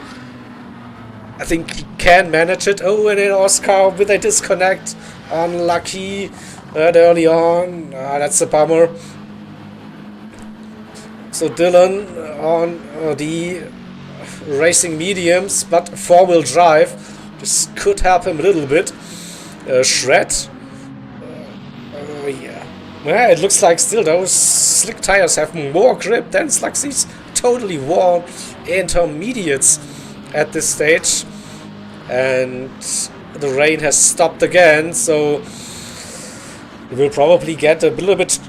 I think he can manage it. Oh, and then Oscar with a disconnect. Unlucky that early on. That's a bummer. So Dylan on the racing mediums, but 4-wheel drive. This could help him a little bit. Shred. Yeah, it looks like still those slick tires have more grip than Slugsy's totally worn intermediates at this stage. And the rain has stopped again, so we will probably get a little bit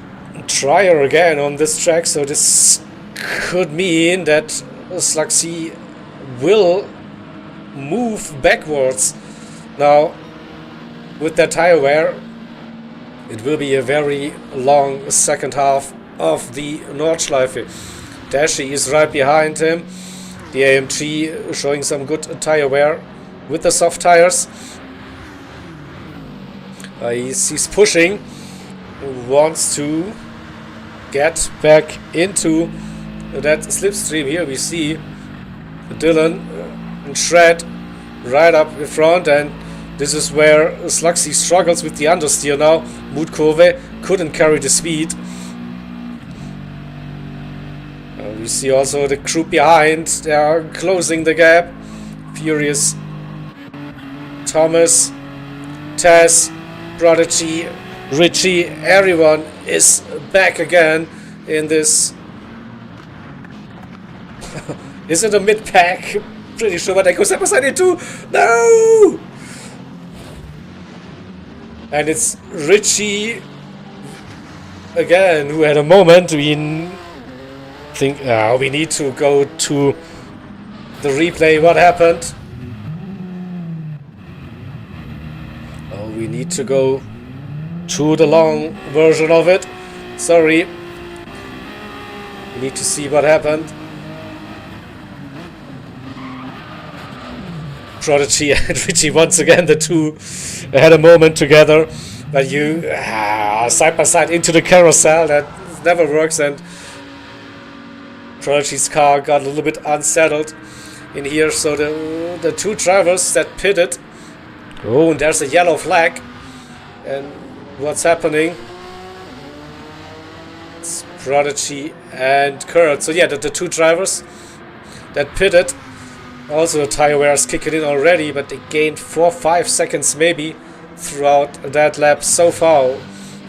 drier again on this track. So this could mean that Slugsy will move backwards. Now, with that tire wear, it will be a very long second half of the Nordschleife. Dashi is right behind him. The AMG showing some good tire wear with the soft tires. He's pushing, wants to get back into that slipstream. Here we see Dylan and Shred right up in front, and this is where Slugsy struggles with the understeer now. Mutkurve couldn't carry the speed. We see also the group behind. They are closing the gap. Furious, Thomas, Taz, Prodigy, Richie, everyone is back again in this. Is it a mid-pack? Pretty sure, but I go step aside in two. No! And it's Richie again who had a moment. We think we need to go to the replay. What happened? Oh, we need to go to the long version of it. Sorry. We need to see what happened. Prodigy and Richie once again, the two had a moment together, but you side by side into the carousel. That never works, and Prodigy's car got a little bit unsettled in here. So the two drivers that pitted. Oh, and there's a yellow flag. And what's happening? It's Prodigy and Kurt. So yeah, the two drivers that pitted. Also the tire wear is kicking in already, but they gained 4-5 seconds maybe throughout that lap so far.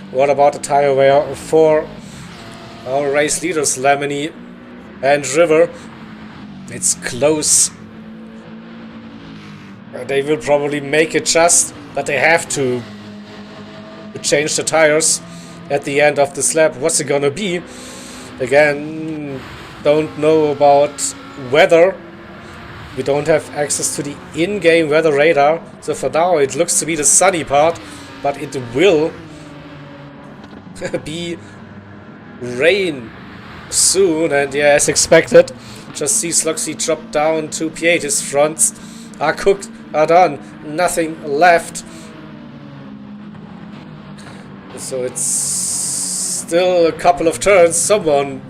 What about the tire wear for our race leaders, Lemony and River? It's close. They will probably make it just, but they have to change the tires at the end of this lap. What's it gonna be? Again, don't know about weather. We don't have access to the in-game weather radar, so for now it looks to be the sunny part, but it will be rain soon, and yeah, as expected, just see Sluxy drop down to P8. His fronts are cooked, are done, nothing left. So it's still a couple of turns. Someone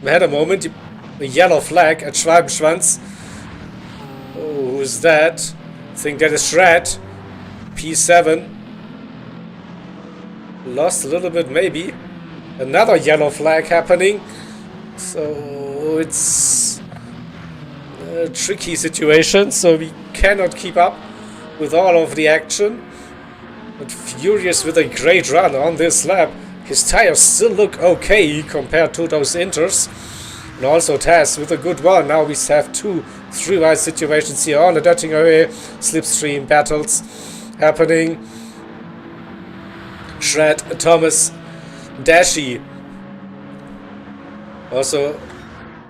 had a moment, a yellow flag at Schwalbenschwanz. Oh, who's that? I think that is Shred. P7. Lost a little bit maybe. Another yellow flag happening. So it's a tricky situation. So we cannot keep up with all of the action. But Furious with a great run on this lap. His tires still look okay compared to those Inters. And also Taz with a good one. Now we have 2-3 wide situations here on the Dutching away. Slipstream battles happening. Shred, Thomas, Dashi. Also a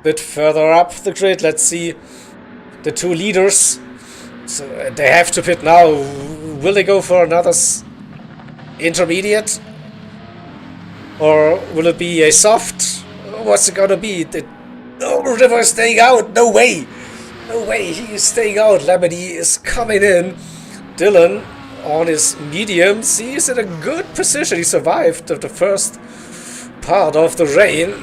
bit further up the grid. Let's see the two leaders. So they have to pit now. Will they go for another intermediate? Or will it be a soft? What's it gonna be? Oh, River is staying out. No way. No way. He is staying out. Lemony is coming in. Dylan on his mediums. He is in a good position. He survived the first part of the rain.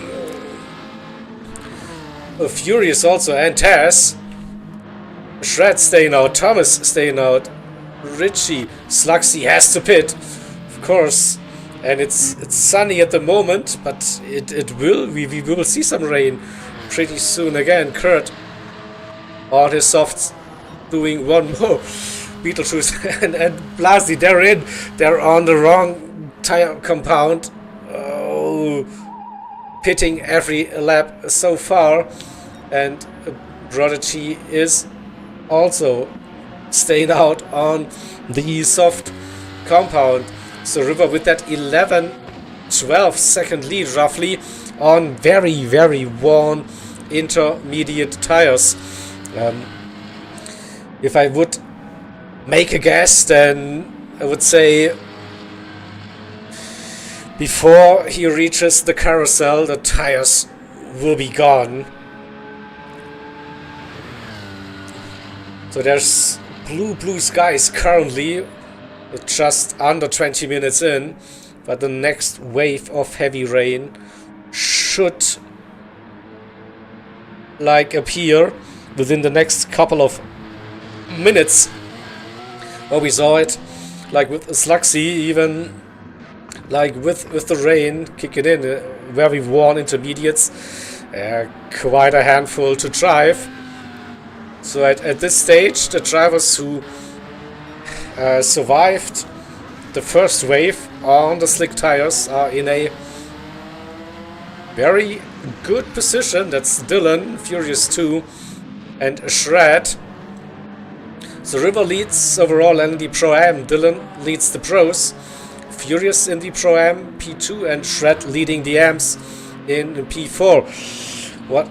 Furious also, and Taz. Shred staying out. Thomas staying out. Richie. Sluxy has to pit. Of course. And it's sunny at the moment, but we will see some rain pretty soon again. Kurt on his softs doing one more. Beetlejuice and Blasi, they're in. They're on the wrong tire compound. Oh, pitting every lap so far. And Prodigy is also staying out on the soft compound. So River with that 11-12 second lead roughly on very, very worn intermediate tires. If I would make a guess, then I would say before he reaches the carousel, the tires will be gone. So there's blue skies currently. Just under 20 minutes in, but the next wave of heavy rain should appear within the next couple of minutes. Well, we saw it with Sluxy, even with the rain kicking in, very worn intermediates, quite a handful to drive. So at this stage, the drivers who survived the first wave on the slick tires are in a very good position. That's Dylan, Furious 2, and Shred. So River leads overall and the Pro-Am. Dylan leads the Pros. Furious in the Pro-Am P2 and Shred leading the AMs in P4. What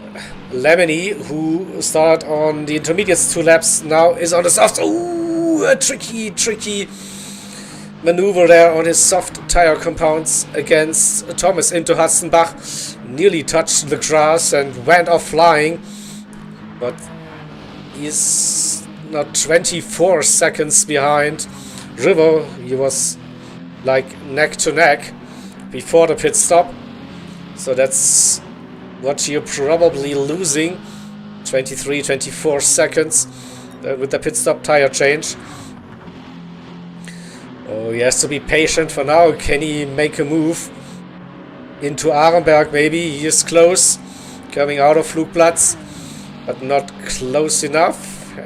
Lemony, who started on the intermediates 2 laps, now is on the soft. Ooh, a tricky maneuver there on his soft tire compounds against Thomas into Hastenbach. Nearly touched the grass and went off flying, but he's not 24 seconds behind River. He was like neck to neck before the pit stop, so that's what you're probably losing, 24 seconds with the pit stop tire change. Oh, he has to be patient for now. Can he make a move into Arenberg? Maybe he is close, coming out of Flugplatz, but not close enough.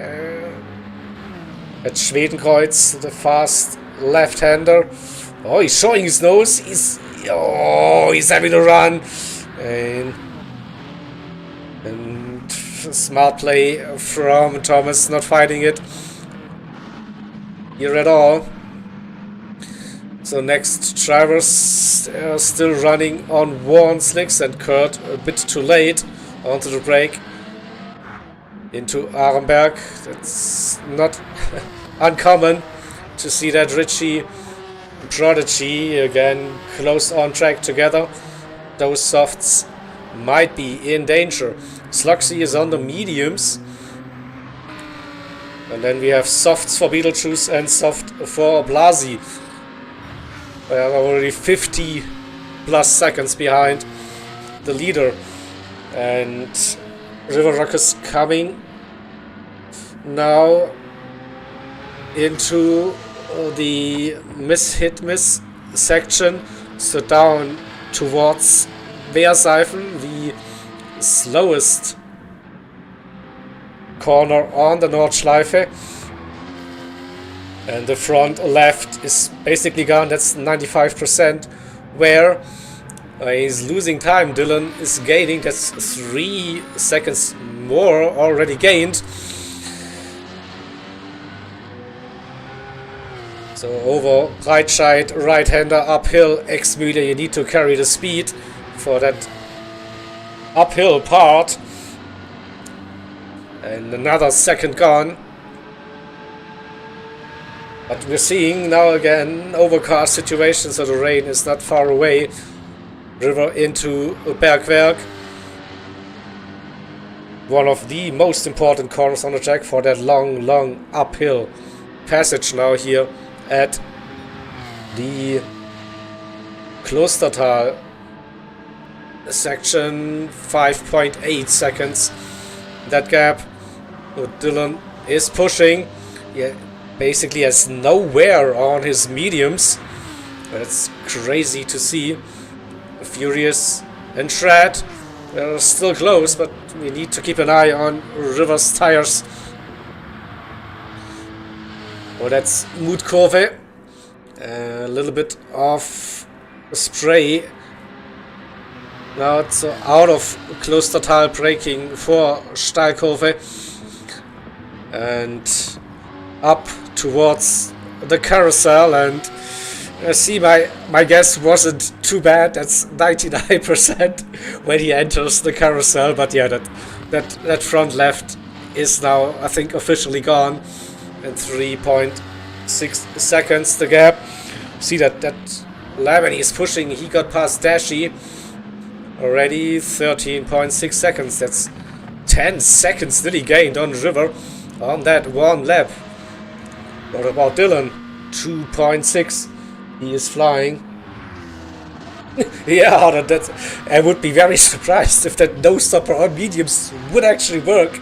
At Schwedenkreuz, the fast left-hander. Oh, he's showing his nose. He's having a run. And smart play from Thomas, not fighting it here at all. So next drivers are still running on worn slicks, and Kurt a bit too late onto the brake into Arenberg. That's not uncommon to see that Ritchie Prodigy again close on track together. Those softs might be in danger. Slugsy is on the mediums. And then we have softs for Beetlejuice and soft for Blasi. They are already 50 plus seconds behind the leader. And River Rock is coming now into the miss section, so down towards Weerseifen, the slowest corner on the Nordschleife. And the front left is basically gone. That's 95%. Where he's losing time. Dylan is gaining. That's 3 seconds more already gained. So over right-hander uphill, X-Müller, you need to carry the speed for that uphill part. And another second gone. But we're seeing now again overcast situation, so the rain is not far away. River into Bergwerk. One of the most important corners on the track for that long uphill passage now here at the Klostertal section. 5.8 seconds. That gap. Dylan is pushing. Yeah, basically has no wear on his mediums. That's crazy to see. Furious and Shred are still close, but we need to keep an eye on River's tires. Oh, that's Mutkurve. A little bit of spray. Now it's out of Klostertal braking for Steilkurve. And up towards the carousel, and see, my guess wasn't too bad. That's 99% when he enters the carousel, but yeah, that front left is now, I think, officially gone. And 3.6 seconds the gap. See that Lemony is pushing. He got past Dashi already. 13.6 seconds. That's 10 seconds that he gained on River on that one lap. What about Dylan? 2.6. He is flying. Yeah, I would be very surprised if that no stopper on mediums would actually work.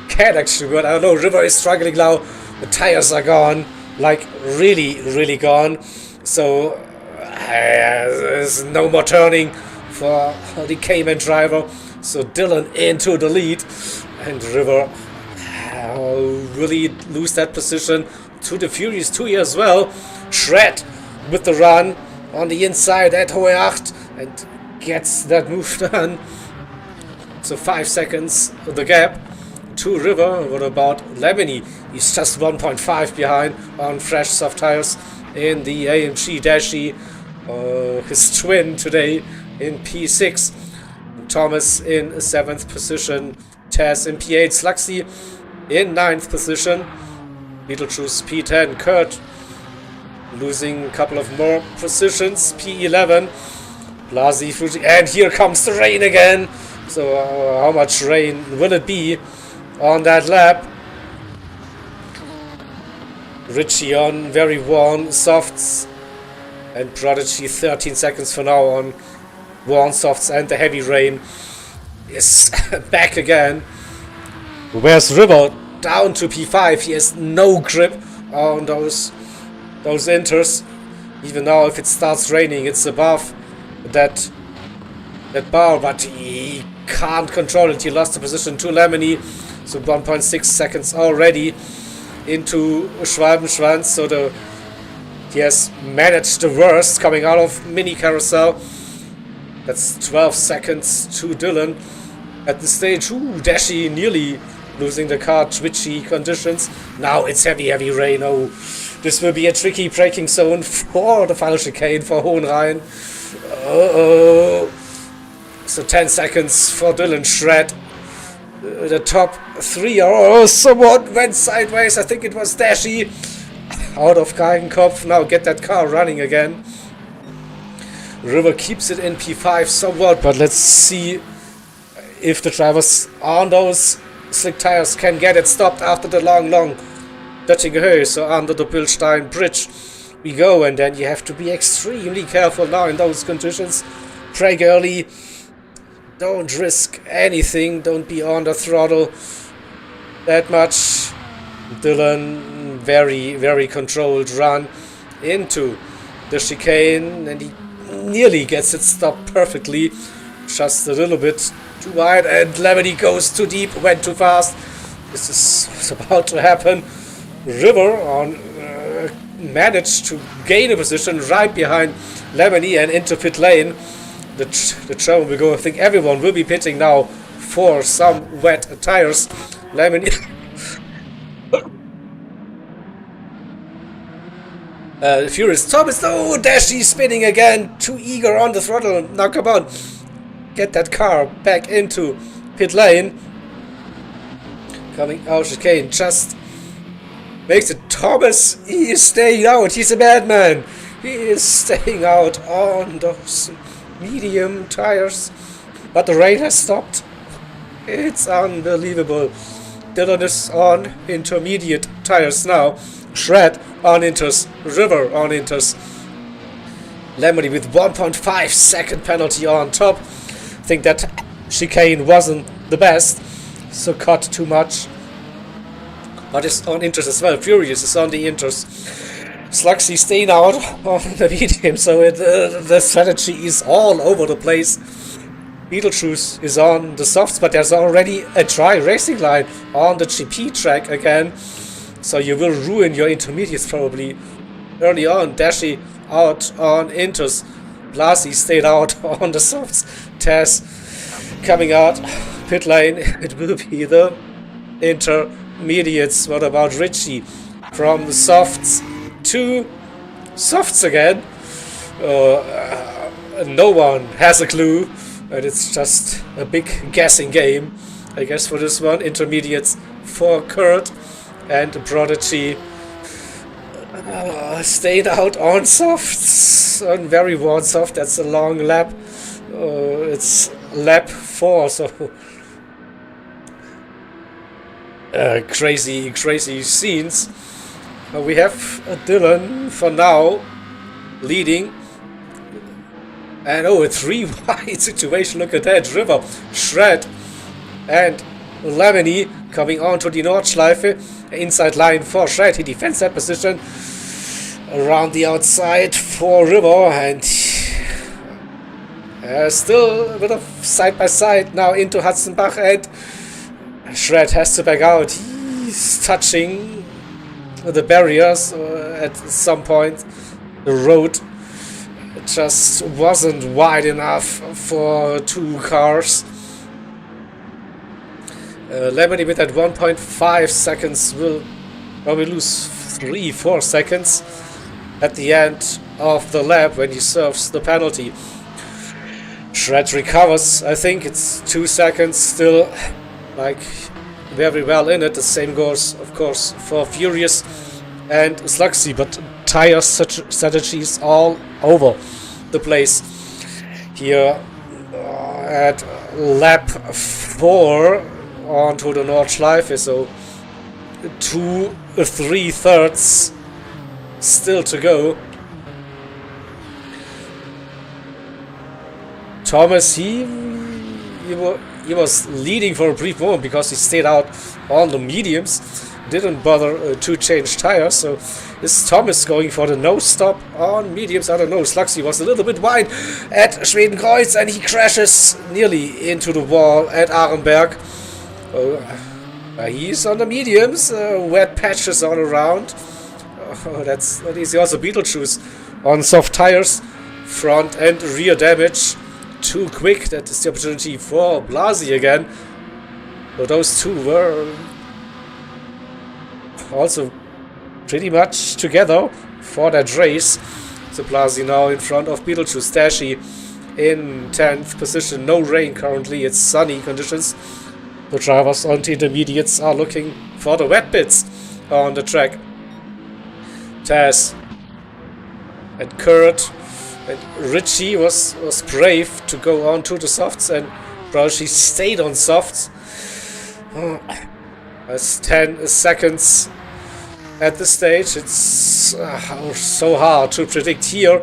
Can actually work. I don't know. River is struggling now. The tires are gone. Like, really gone. So, there's no more turning for the Cayman driver. So, Dylan into the lead. And River really lose that position to the Furious 2 here as well. Shred with the run on the inside at Hohe Acht and gets that move done. So 5 seconds the gap to River. What about Lemony? He's just 1.5 behind on fresh soft tires. in the AMG Dashi, his twin today in P6. Thomas in 7th position, Taz in P8, Sluxy in 9th position, Beetlejuice P10, Kurt losing a couple of more positions, P11, Blasi, Fuji, and here comes the rain again. So how much rain will it be on that lap? Richie on very worn softs, and Prodigy 13 seconds for now on worn softs, and the heavy rain is back again. Where's River? Down to P5. He has no grip on those inters. Even now, if it starts raining, it's above that bar, but he can't control it. He lost the position to Lemony, so 1.6 seconds already into Schwalbenschwanz. So he has managed the worst coming out of mini carousel. That's 12 seconds to Dylan at the stage. Ooh, Dashi nearly losing the car, twitchy conditions. Now it's heavy rain. Oh, this will be a tricky braking zone for the final chicane for Hohenrhein. So 10 seconds for Dylan. Shred. The top three are someone went sideways. I think it was Dashi. Out of Geigenkopf. Now get that car running again. River keeps it in P5 somewhat, but let's see if the drivers on those slick tires can get it stopped after the long touching Höhe. So under the Bilstein bridge we go, and then you have to be extremely careful now in those conditions. Brake early, don't risk anything, don't be on the throttle that much. Dylan, very controlled run into the chicane, and he nearly gets it stopped perfectly, just a little bit too wide, and Lemony goes too deep, went too fast. This is about to happen. River managed to gain a position right behind Lemony and into pit lane. The German will go. I think everyone will be pitting now for some wet tires. Lemony Furious Thomas, oh, Dashi spinning again, too eager on the throttle. Now come on, get that car back into pit lane. Coming out chicane, just makes it. Thomas, he is staying out, he's a madman. He is staying out on those medium tires, but the rain has stopped. It's unbelievable. Dylan is on intermediate tires now. Shred on inters, River on inters. Lemony with 1.5 second penalty on top. I think that chicane wasn't the best, so cut too much. But it's on inters as well. Furious is on the inters. Sluxy staying out on the medium, so the strategy is all over the place. Beetlejuice is on the softs, but there's already a dry racing line on the GP track again. So you will ruin your intermediates probably. Early on, Dashi out on inters. Blasi stayed out on the softs. Taz coming out. Pit lane, it will be the intermediates. What about Richie? From the softs to softs again. No one has a clue. And it's just a big guessing game, I guess, for this one. Intermediates for Kurt. And the Prodigy stayed out on softs, on very worn soft. That's a long lap. It's lap 4, so crazy scenes. We have Dylan for now leading. And a 3-wide situation. Look at that. River, Shred, and Lemony coming on to the Nordschleife. Inside line for Shred. He defends that position. Around the outside for River. And still a bit of side by side now into Hatzenbach. And Shred has to back out. He's touching the barriers at some point. The road just wasn't wide enough for two cars. Lemony with that 1.5 seconds will probably lose 3-4 seconds. at the end of the lap when he serves the penalty. Shred recovers. I think it's 2 seconds still, like, very well in it. The same goes, of course, for Furious and Slugsy, but tire strategies all over the place. Here at lap 4 onto the Nordschleife, so 3/3 still to go. Thomas, he was leading for a brief moment because he stayed out on the mediums, didn't bother to change tires. So is Thomas going for the no stop on mediums? I don't know. Slugsy was a little bit wide at Schwedenkreuz and he crashes nearly into the wall at Arenberg. He's on the mediums, wet patches all around. That's not easy. Also Beetlejuice on soft tires, front and rear damage. Too quick. That is the opportunity for Blasi again. So those two were also pretty much together for that race. So Blasi now in front of Beetlejuice. Dashi in 10th position. No rain currently. It's sunny conditions. The drivers on the intermediates are looking for the wet bits on the track. Taz and Kurt and Richie was brave to go on to the softs, and Brauchi stayed on softs. That's 10 seconds at this stage. It's so hard to predict here.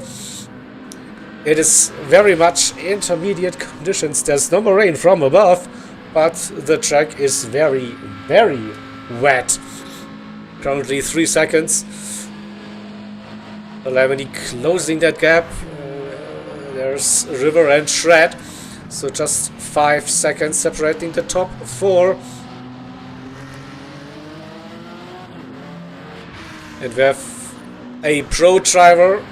It is very much intermediate conditions. There's no more rain from above, but the track is very, very wet. Currently 3 seconds. Lemony closing that gap. There's River and Shred. So just 5 seconds separating the top 4. And we have a Pro driver,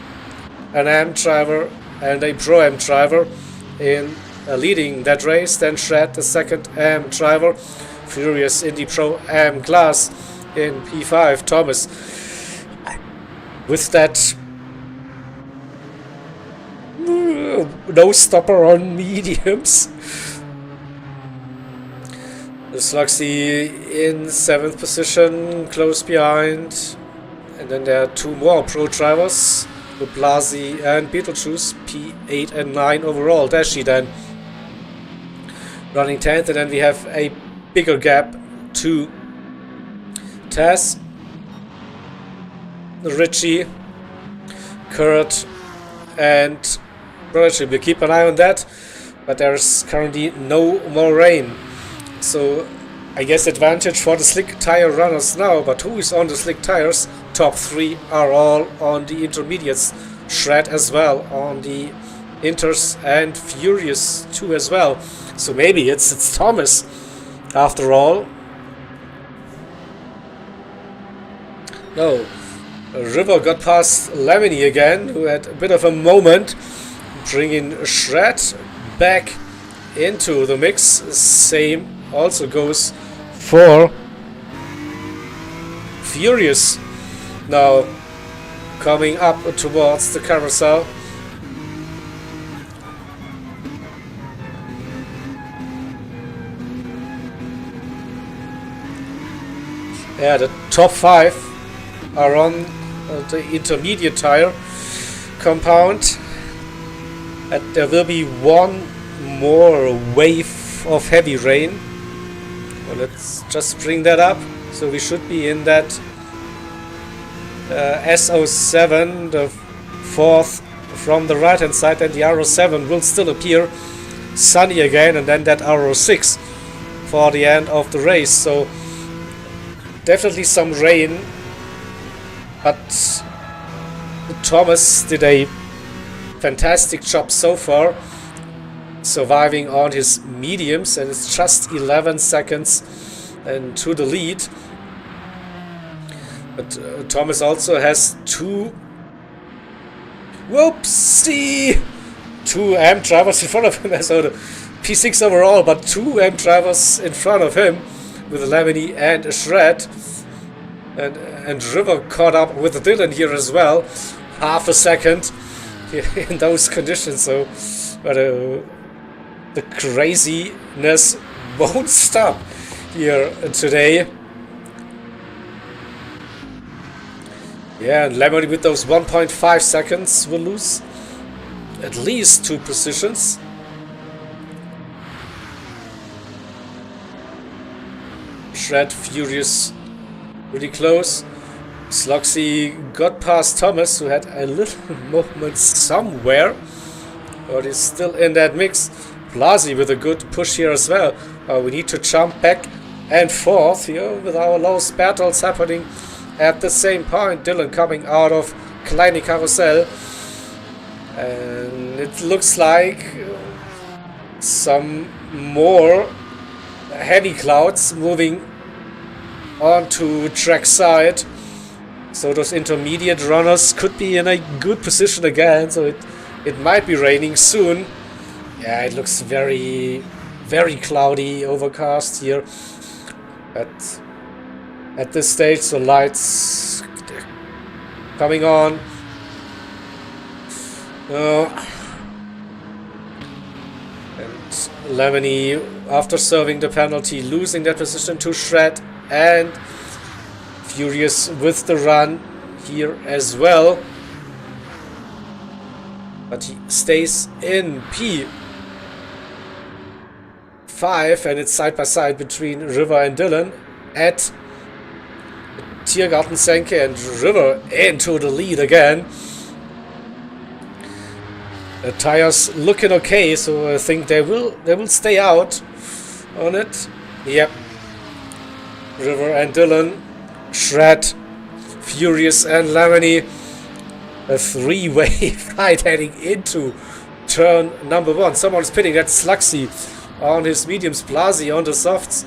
an Am driver, and a Pro Am driver in leading that race. Then Shred, the second Am driver. Furious in the Pro Am class in P5. Thomas with that no stopper on mediums. Slugsy in 7th position, close behind. And then there are 2 more Pro drivers, Blasi and Beetlejuice, P8 and 9 overall. Dashi then running 10th, and then we have a bigger gap to Taz, Richie, Kurt, and Brauchi. We'll keep an eye on that, but there's currently no more rain. So I guess advantage for the slick tire runners now, but who is on the slick tires? Top 3 are all on the intermediates. Shred as well on the inters, and Furious 2 as well. So maybe it's Thomas after all. No, River got past Lemony again, who had a bit of a moment, bringing Shred back into the mix. Same also goes for Furious. Now coming up towards the carousel. Yeah, the top 5 are on the intermediate tire compound, and there will be one more wave of heavy rain. Well, let's just bring that up. So we should be in that SO7, the 4th from the right hand side, and the RO7 will still appear sunny again, and then that RO6 for the end of the race. So definitely some rain, but Thomas did a fantastic job so far, surviving on his mediums, and it's just 11 seconds and to the lead. But Thomas also has 2 Am drivers in front of him. So the P6 overall, but 2 Am drivers in front of him with Lemony and Shred. And River caught up with Dylan here as well. half a second in those conditions. So, but the craziness won't stop here today. Yeah, and Lemony with those 1.5 seconds will lose at least 2 positions. Shred, Furious, really close. Slugsy got past Thomas, who had a little moment somewhere, but he's still in that mix. Blasi with a good push here as well. We need to jump back and forth here with our low battles happening at the same point. Dylan coming out of Kleine Carousel, and it looks like some more heavy clouds moving onto track side. So those intermediate runners could be in a good position again, so it might be raining soon. Yeah, it looks very, very cloudy, overcast here at this stage. So lights coming on. And Lemony, after serving the penalty, losing that position to Shred, and Furious with the run here as well. But he stays in P5, and it's side by side between River and Dylan at Tiergarten Senke, and River into the lead again. The tires looking okay, so I think they will stay out on it. Yep. River and Dylan, Shred, Furious and Lemony. A 3-way fight heading into turn number 1. Someone's pitting. That's Slugsy on his mediums, Blasi on the softs.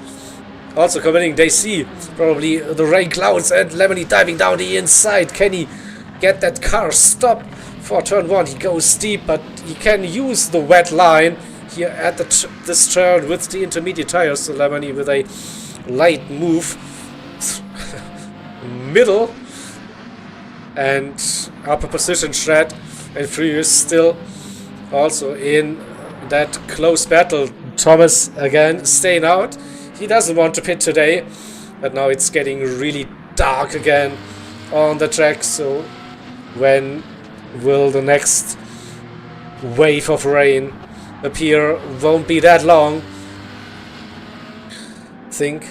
Also coming, they see probably the rain clouds, and Lemony diving down the inside. Can he get that car stopped for turn 1? He goes deep, but he can use the wet line here at this turn with the intermediate tires. So Lemony with a light move middle and upper position. Shred and Furious still also in that close battle. Thomas again staying out. He doesn't want to pit today, but now it's getting really dark again on the track. So when will the next wave of rain appear? Won't be that long, I think.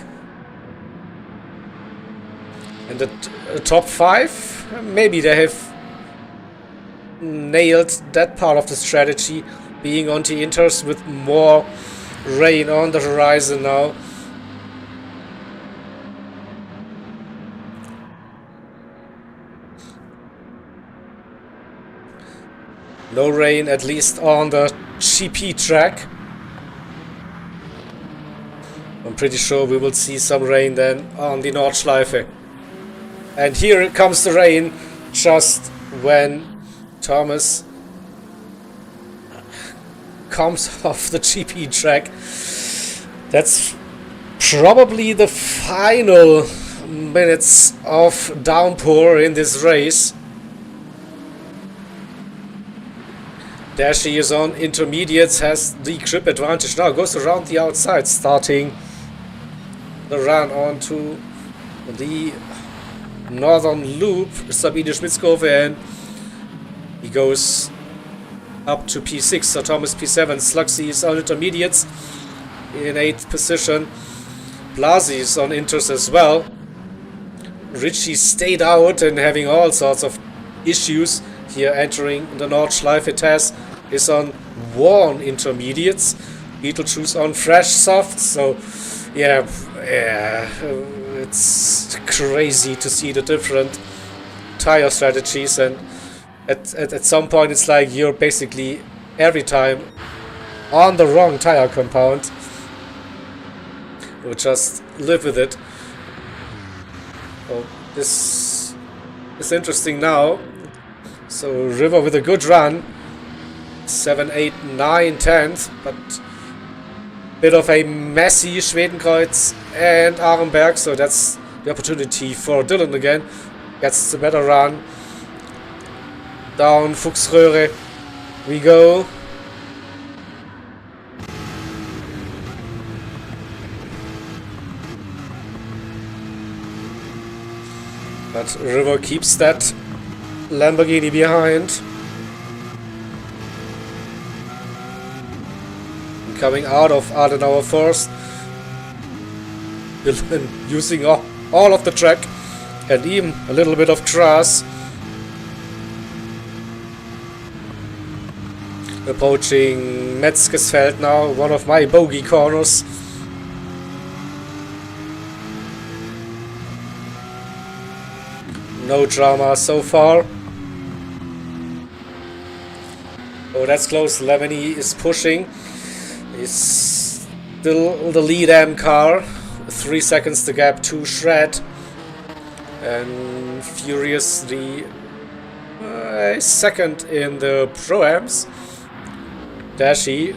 And the top 5, maybe they have nailed that part of the strategy, being on the inters with more rain on the horizon now. No rain, at least on the GP track. I'm pretty sure we will see some rain then on the Nordschleife. And here comes the rain just when Thomas comes off the GP track. That's probably the final minutes of downpour in this race. Dashi is on intermediates, has the grip advantage now, goes around the outside, starting the run onto the northern loop. Sabine Schmitzkove, and he goes up to P6. So Thomas P7. Slugsy is on intermediates in 8th position. Blasi is on inters as well. Richie stayed out and having all sorts of issues here entering the Nordschleife. Tess is on worn intermediates. Beetlejuice on fresh softs. So yeah, it's crazy to see the different tire strategies, and at some point it's like you're basically every time on the wrong tire compound. We'll just live with it. Oh, this is interesting now. So River with a good run, 7, 8, 9, 10th, but bit of a messy Schwedenkreuz and Arenberg, so that's the opportunity for Dylan again. Gets the better run. Down Fuchsröhre we go. But River keeps that Lamborghini behind. Coming out of Adenauer first. Using all of the track and even a little bit of grass. Approaching Metzgesfeld now, one of my bogey corners. No drama so far. Oh, that's close. Lemony is pushing. He's still the lead M car. 3 seconds to gap to Shred. And Furious the second in the Pro-Ams. Dashi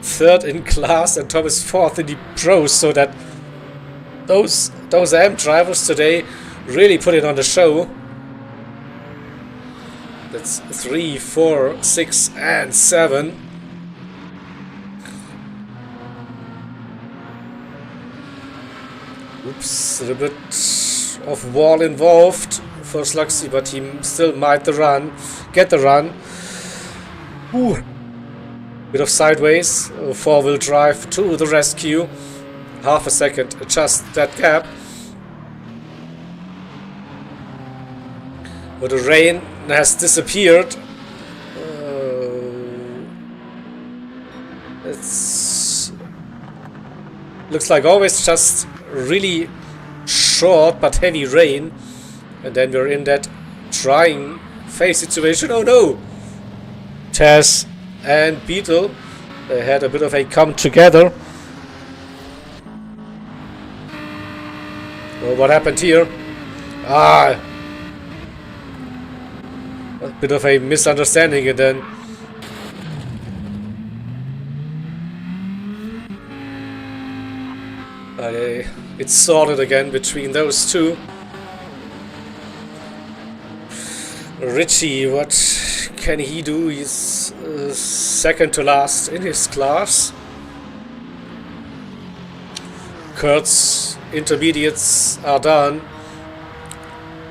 third in class and Thomas fourth in the Pros, so that those AM drivers today really put it on the show. That's 3, 4, 6 and 7. Oops, a little bit of wall involved for Slugsy, but he still might get the run. Ooh. Bit of sideways, four-wheel drive to the rescue. Half a second, adjust that gap. But the rain has disappeared. It's looks like always just really short but heavy rain, and then we're in that trying phase situation. Oh no! Tess and Beetle, they had a bit of a come together. Well, what happened here? A bit of a misunderstanding, and then it's sorted again between those two. Richie, what can he do? He's second to last in his class. Kurt's intermediates are done,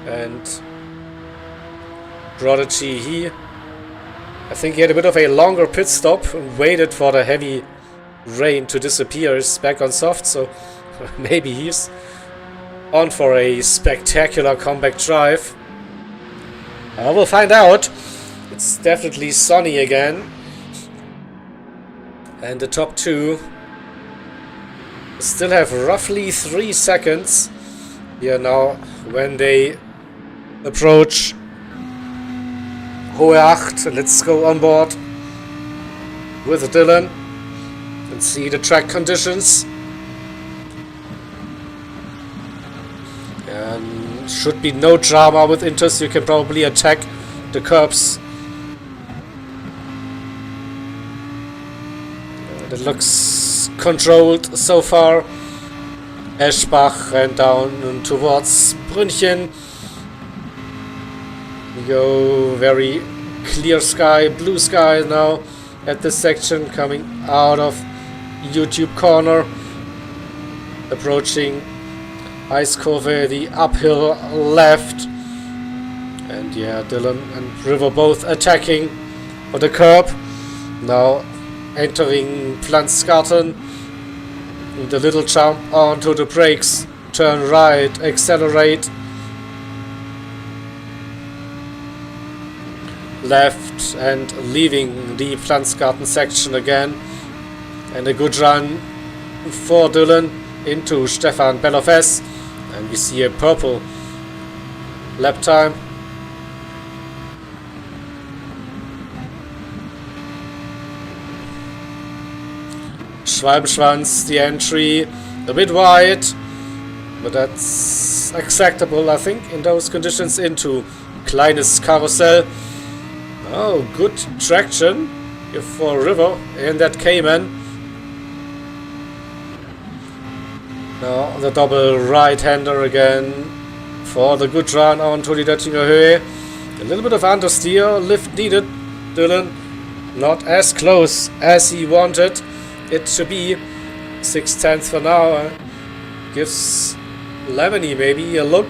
and Prodigy, I think he had a bit of a longer pit stop and waited for the heavy rain to disappear. He's back on soft, so maybe he's on for a spectacular comeback drive. We'll find out. It's definitely sunny again. And the top two still have roughly 3 seconds here now when they approach Hohe Acht. Let's go on board with Dylan and see the track conditions. And should be no drama with Intus. You can probably attack the curbs. That looks controlled so far. Eschbach ran down towards Brünnchen. We go very clear sky, blue sky now at this section, coming out of YouTube corner, approaching Ice Kurve, the uphill left. And yeah, Dylan and River both attacking on the curb. Now entering Pflanzgarten. The little jump onto the brakes. Turn right, accelerate. Left and leaving the Pflanzgarten section again. And a good run for Dylan into Stefan Belofes. And we see a purple lap time. Schwalbenschwanz, the entry, a bit wide, but that's acceptable, I think, in those conditions. Into Kleines Karussell. Oh, good traction for River in that Cayman. Now the double right-hander again for the good run onto die Döttinger Höhe. A little bit of understeer, lift needed. Dylan not as close as he wanted it to be. 6/10 for now. Gives Lemony maybe a look.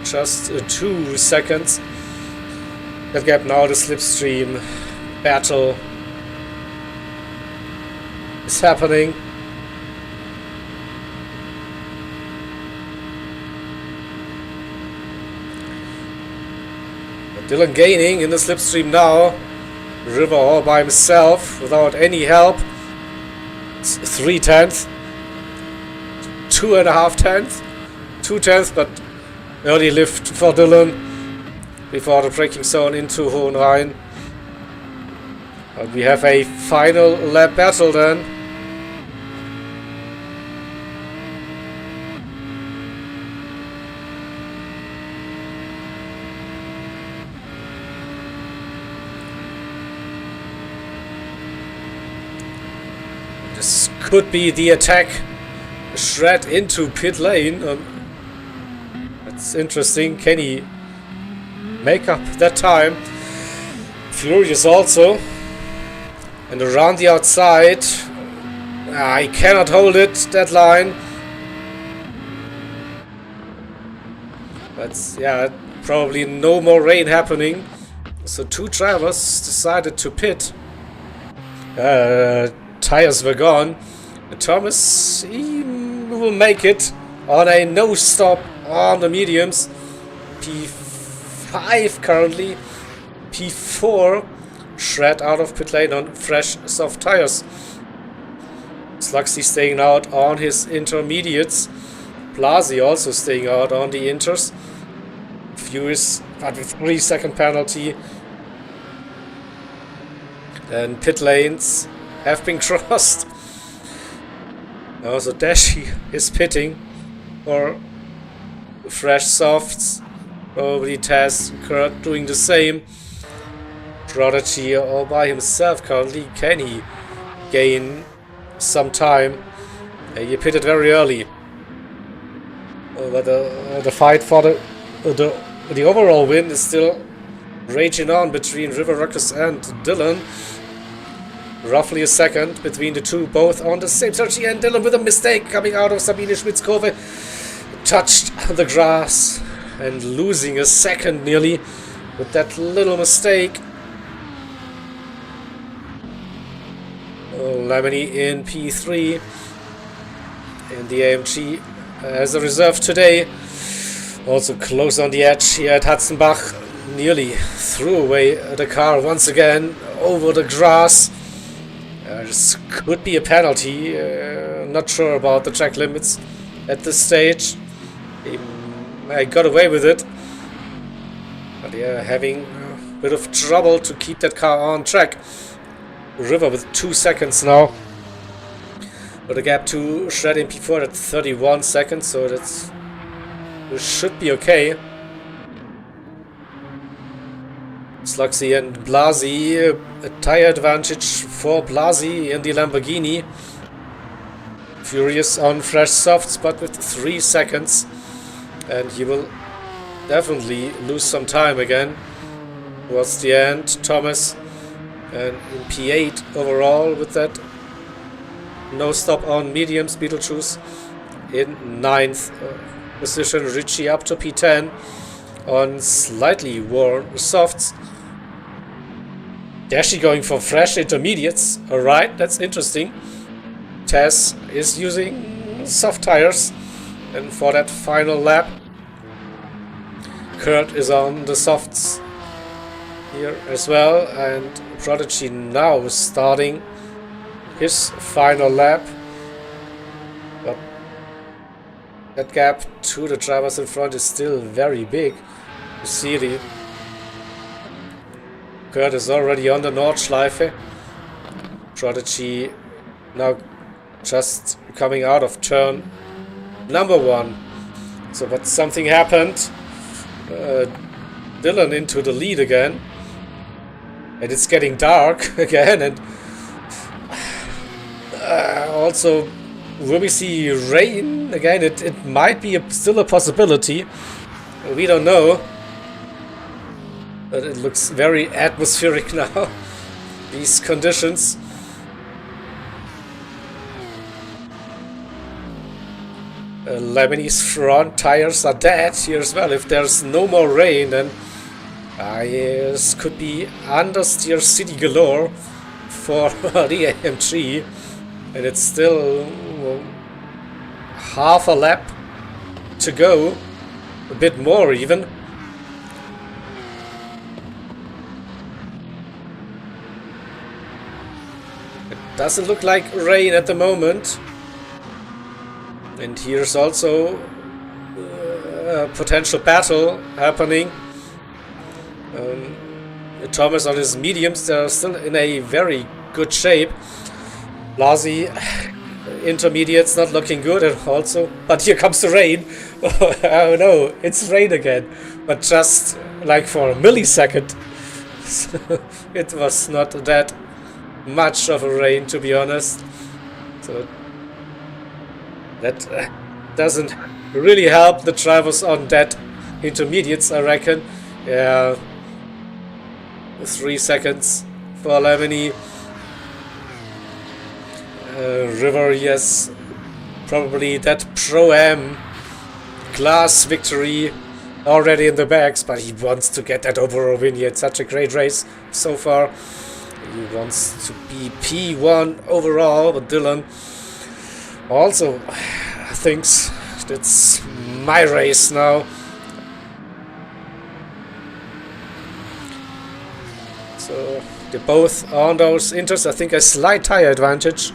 Just 2 seconds. That gap now, the slipstream battle is happening. Dylan gaining in the slipstream now. River all by himself without any help. It's 3/10. 2.5 tenths. 2/10, but early lift for Dylan before the braking zone into Hohenrhein. But we have a final lap battle then. This could be the attack shred into pit lane. That's interesting. Can he make up that time? Furious also. And around the outside. I cannot hold it, that line. But yeah, probably no more rain happening. So 2 drivers decided to pit. Tires were gone. Thomas, he will make it on a no stop on the mediums. P5 currently. P4 shred out of pit lane on fresh soft tires. Slugsy staying out on his intermediates. Blasi also staying out on the inters. Furious, but with 3-second penalty. And pit lanes have been crossed. Also Dashi is pitting for fresh softs. Probably Taz Kurt doing the same. Prodigy all by himself currently. Can he gain some time? He pitted very early. But the fight for the overall win is still raging on between River Ruckus and Dylan. Roughly a second between the two, both on the same strategy, and Dylan with a mistake coming out of Sabine Schmidt's Kurve. Touched the grass and losing a second nearly with that little mistake. Lemony in P3 in the AMG as a reserve today. Also close on the edge here at Hatzenbach. Nearly threw away the car once again over the grass. This could be a penalty. Not sure about the track limits at this stage. I got away with it. But yeah, having a bit of trouble to keep that car on track. River with 2 seconds now. But a gap to shred in P4 at 31 seconds, so this should be okay. Slugsy and Blasi, a tire advantage for Blasi in the Lamborghini. Furious on fresh softs, but with 3 seconds. And he will definitely lose some time again towards the end. Thomas and in P8 overall with that no stop on mediums. Beetlejuice in 9th position. Richie up to P10 on slightly worn softs. Dashi going for fresh intermediates. Alright, that's interesting. Tess is using soft tires. And for that final lap, Kurt is on the softs here as well. And Prodigy now starting his final lap. But that gap to the drivers in front is still very big. You see the Kurt is already on the Nordschleife. Prodigy now just coming out of turn number 1. So, but something happened. Dylan into the lead again. And it's getting dark again. And also, will we see rain again? It might be still a possibility. We don't know. But it looks very atmospheric now, these conditions. Lebanese front tires are dead here as well. If there's no more rain, then this could be understeer city galore for the AMG. And it's still half a lap to go, a bit more even. It doesn't look like rain at the moment. And here's also a potential battle happening. Thomas on his mediums, they're still in a very good shape. Blasi, intermediates not looking good and also, but here comes the rain. Oh no, it's rain again, but just like for a millisecond. It was not that much of a rain, to be honest. So that doesn't really help the drivers on that intermediates, I reckon. Yeah, 3 seconds for Lemony. River, yes, probably that Pro-Am class victory already in the bags, but he wants to get that overall win. He had such a great race so far. He wants to be P1 overall, but Dylan also thinks it's my race now. So they're both on those inters. I think a slight tire advantage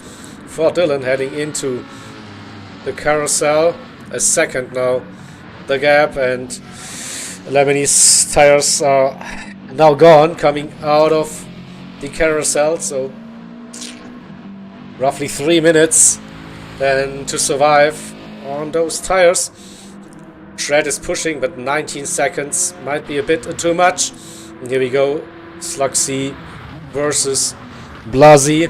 for Dylan heading into the carousel. A second now, the gap, and Lebanese tires are now gone, coming out of the carousel. So roughly 3 minutes then to survive on those tires. Shred is pushing, but 19 seconds might be a bit too much. And here we go, Sluxy versus Blasi,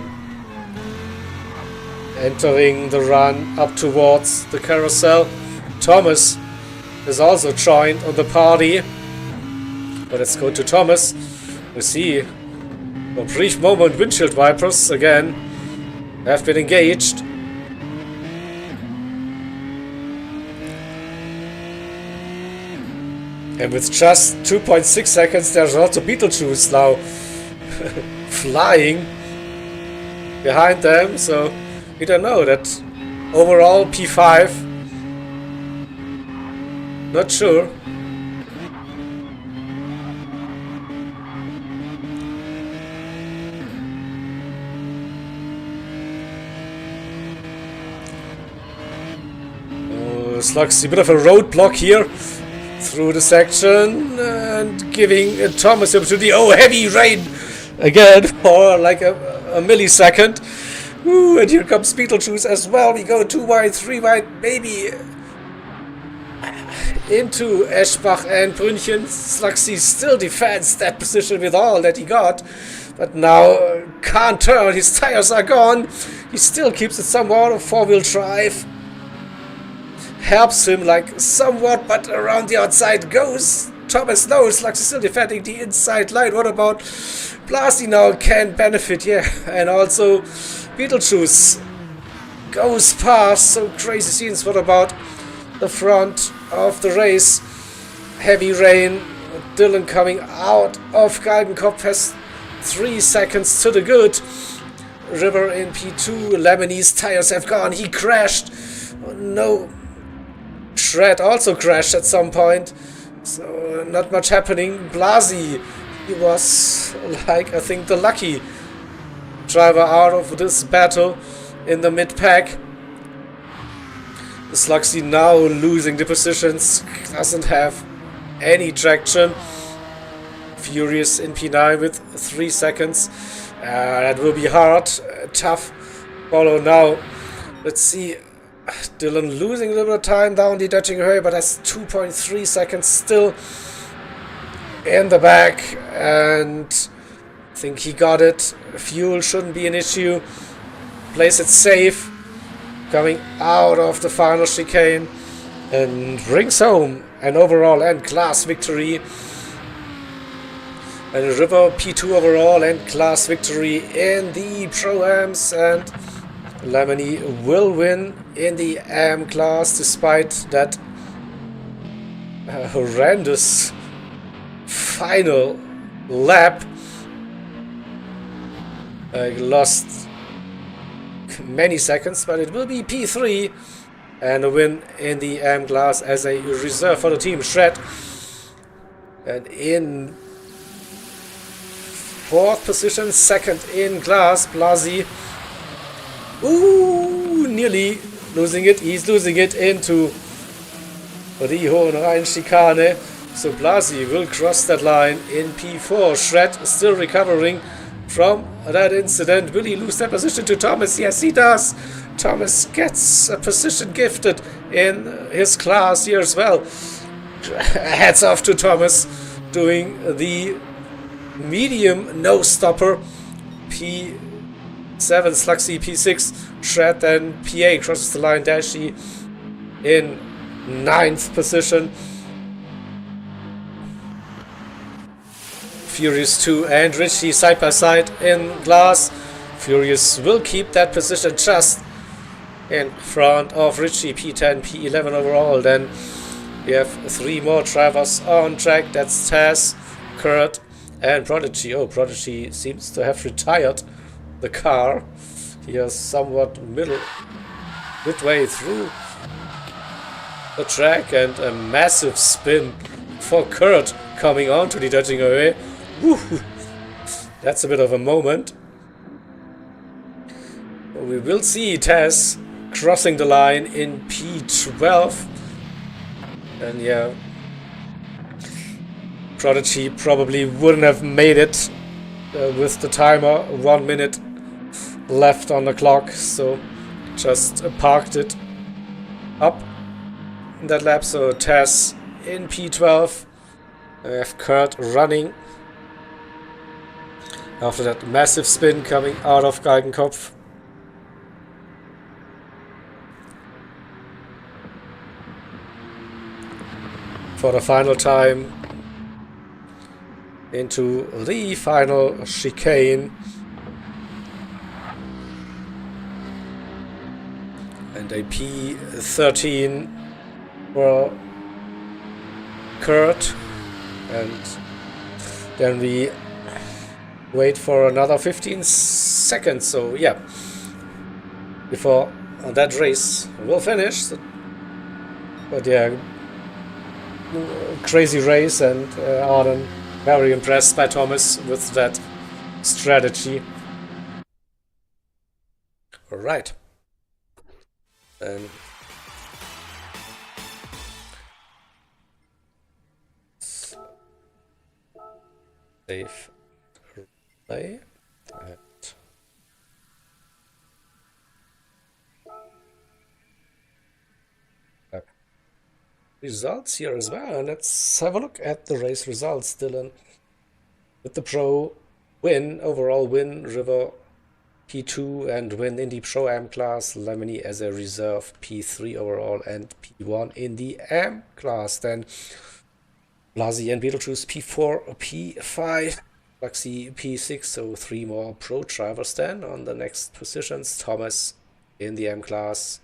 entering the run up towards the carousel. Thomas is also joined on the party, but let's go to Thomas. We see a brief moment windshield wipers again have been engaged. And with just 2.6 seconds, there's also Beetlejuice now flying behind them. So we don't know that overall P5. Not sure. It's like a bit of a roadblock here through the section and giving Thomas the opportunity. Oh, heavy rain again for like a millisecond. Ooh, and here comes Beetlejuice as well. We go 2 wide, 3 wide, maybe into Eschbach and Brünchen. Sluxy still defends that position with all that he got, but now can't turn. His tires are gone. He still keeps it somewhat. Four-wheel drive helps him like somewhat, but around the outside goes Thomas. No, Sluxy still defending the inside line. What about Blasi now can benefit, yeah, and also Beetlejuice goes past. So crazy scenes. What about the front of the race? Heavy rain. Dylan coming out of Galgenkopf has 3 seconds to the good. River in P2. Lebanese tires have gone. He crashed. Oh, no. Shred also crashed at some point. So not much happening. Blasi, he was like, I think, the lucky driver out of this battle in the mid-pack. Sluxy now losing the positions, doesn't have any traction. Furious in P9 with 3 seconds. That will be hard. Tough follow now. Let's see. Dylan losing a little bit of time down the Dutching Hurry, but has 2.3 seconds still in the back. And I think he got it. Fuel shouldn't be an issue. Plays it safe. Coming out of the final chicane and brings home an overall and class victory And River P2 overall and class victory in the Pro-Ams, and Lemony will win in the AM class despite that horrendous final lap. Lost many seconds, but it will be P3 and a win in the AM class as a reserve for the team Shred. And in fourth position, second in class, Blasi. Ooh, nearly losing it. He's losing it into the Hohenrhein chicane. So Blasi will cross that line in P4. Shred still recovering from that incident. Will he lose that position to Thomas? Yes, he does. Thomas gets a position gifted in his class here as well. Hats off to Thomas doing the medium no stopper. P7 Sluxy, P6 Shred, then PA crosses the line. Dashi in 9th position. Furious 2 and Richie side by side in glass. Furious will keep that position just in front of Richie, P10, P11 overall. Then we have 3 more drivers on track. That's Taz, Kurt, and Prodigy. Oh, Prodigy seems to have retired the car. He is somewhat midway through the track, and a massive spin for Kurt coming on to the judging away. Woo. That's a bit of a moment. We will see Taz crossing the line in P12. And yeah, Prodigy probably wouldn't have made it with the timer 1 minute left on the clock, so just parked it up in that lap. So Taz in P12. I have Kurt running after that massive spin coming out of Geigenkopf. For the final time into the final chicane. And a P13 for Kurt. And then we wait for another 15 seconds. So yeah, before that race will finish. But yeah, crazy race, and Arden very impressed by Thomas with that strategy. Alright. Then save play. Results here as well. Let's have a look at the race results, Dylan. With the Pro win, overall win, River P2, and win in the Pro-Am class, Lemony as a reserve P3 overall and P1 in the Am class. Then Blasi and Beetlejuice P4, P5, Luxy P6, so 3 more Pro drivers then on the next positions. Thomas in the M class,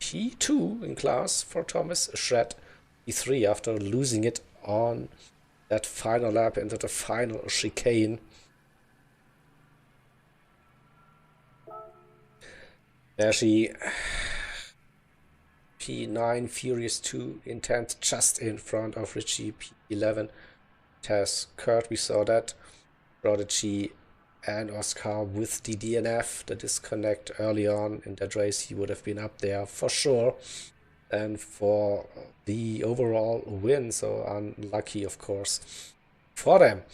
P2 in class for Thomas. Shred P3 after losing it on that final lap into the final chicane. Dashi P9 Furious 2 in 10th, just in front of Richie. P11 Taz Kurt, we saw that. Prodigy and Oscar with the DNF, the disconnect early on in that race. He would have been up there for sure. And for the overall win, so unlucky of course for them.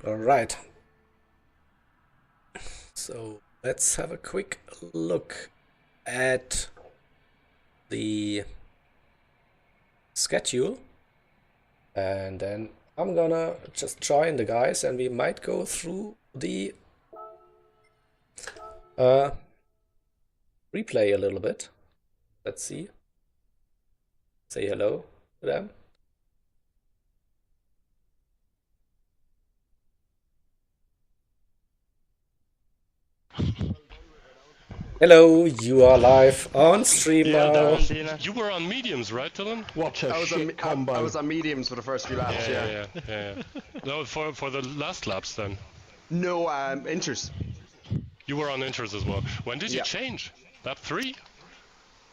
Alright, so let's have a quick look at the schedule, and then I'm gonna just join the guys and we might go through the replay a little bit. Let's see. Say hello to them. Hello, you are live on stream Yeah, now. Dina. You were on mediums, right, Dylan? What a shit combo. I was on mediums for the first few laps, yeah. No, for the last laps then. No, inters. You were on inters as well. When did you Yeah. change? Lap 3?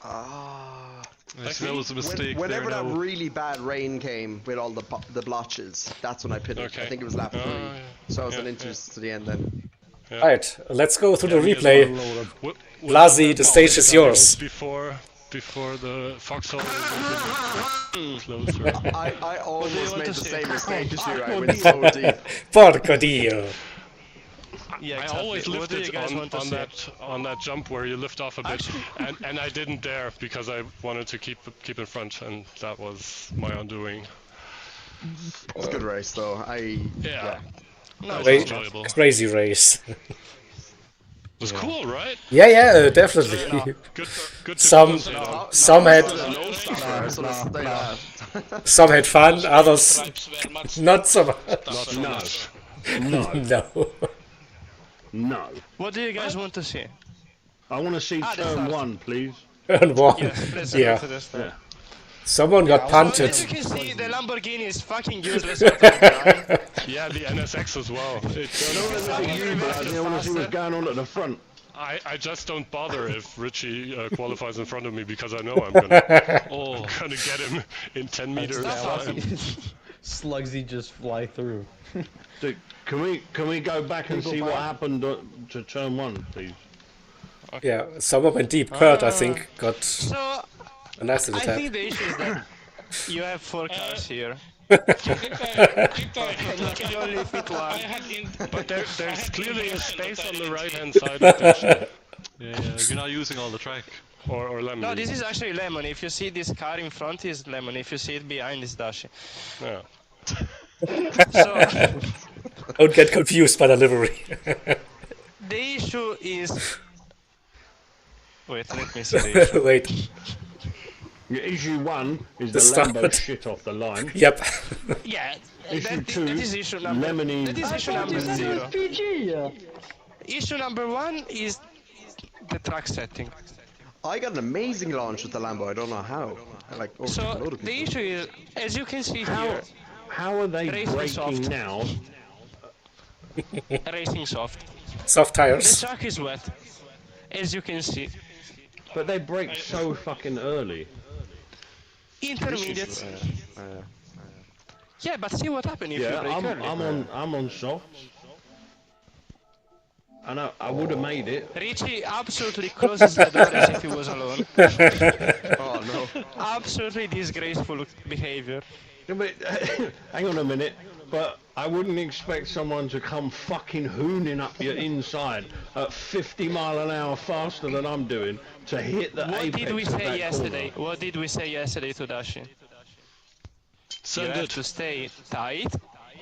That was a mistake. Whenever there that now. really bad rain came with all the blotches, that's when I pitted. Okay. I think it was lap 3. yeah. So I was Yeah, on inters to the end then. Right, let's go through the me as replay. well. Blasi, the stage is yours. Before the foxhole closer. I almost made the to same say? mistake as you. I went so deep. Porco Dio. Yeah, I exactly. always What do you lifted guys want to say? on that jump where you lift off a bit, Actually- and I didn't dare because I wanted to keep in front, and that was my undoing. It was a good race though. Yeah. No, It Wait. was enjoyable. It Crazy race. was cool, right? Yeah, definitely. Good to Some say that. some had No stop there, so let's say that. some had fun, others not so much. No. No. No. What do you guys want to see? I want to see the turn start. 1, please. And one. Yeah, let's Yeah. go to the start. Someone got As punted. you can see, the Lamborghini is fucking useless. Out of the line. Yeah, the NSX as well. I don't want to see you, but I want to see what's going on at the front. I just don't bother if Richie qualifies in front of me because I know I'm gonna get him in 10 meters. Slugsy just fly through. Dude, can we go back and see what happened to turn 1, please? Yeah, someone went deep. Kurt, I think, got So, a nice little I tap. think the issue is that you have 4 cars here. I You only fit one. had in But there's clearly a space on the right-hand side of the Yeah, you're not using all the track. or Lemon. No, this is actually Lemon. If you see this car in front is Lemon. If you see it behind is Dashi. Yeah. So, Don't get confused by the livery. the issue is... Wait, let me see the issue. Wait. Yeah, issue 1 is The the Lambo start. shit off the line. Yep. Yeah, Issue that 2, is issue number... Lemony. That is issue number 0. Issue number 1 is the track setting. I got an amazing launch with the Lambo. I don't know how. I like overtook a So load of the people. issue is, as you can see here, How are they Racing braking soft. now? racing soft. Soft The tires. track is wet, as you can see. But they brake so fucking early. Intermediate. Yeah, but see what happened if Yeah, you brake early. I'm on soft. And I would have made it. Richie absolutely closes the door as if he was alone. Oh no. Absolutely disgraceful behavior. Yeah, but, hang on a minute. But I wouldn't expect someone to come fucking hooning up your inside at 50 mile an hour faster than I'm doing to hit the What apex did we of say that yesterday? corner. What did we say yesterday to Dashi? You Send have it. to stay tight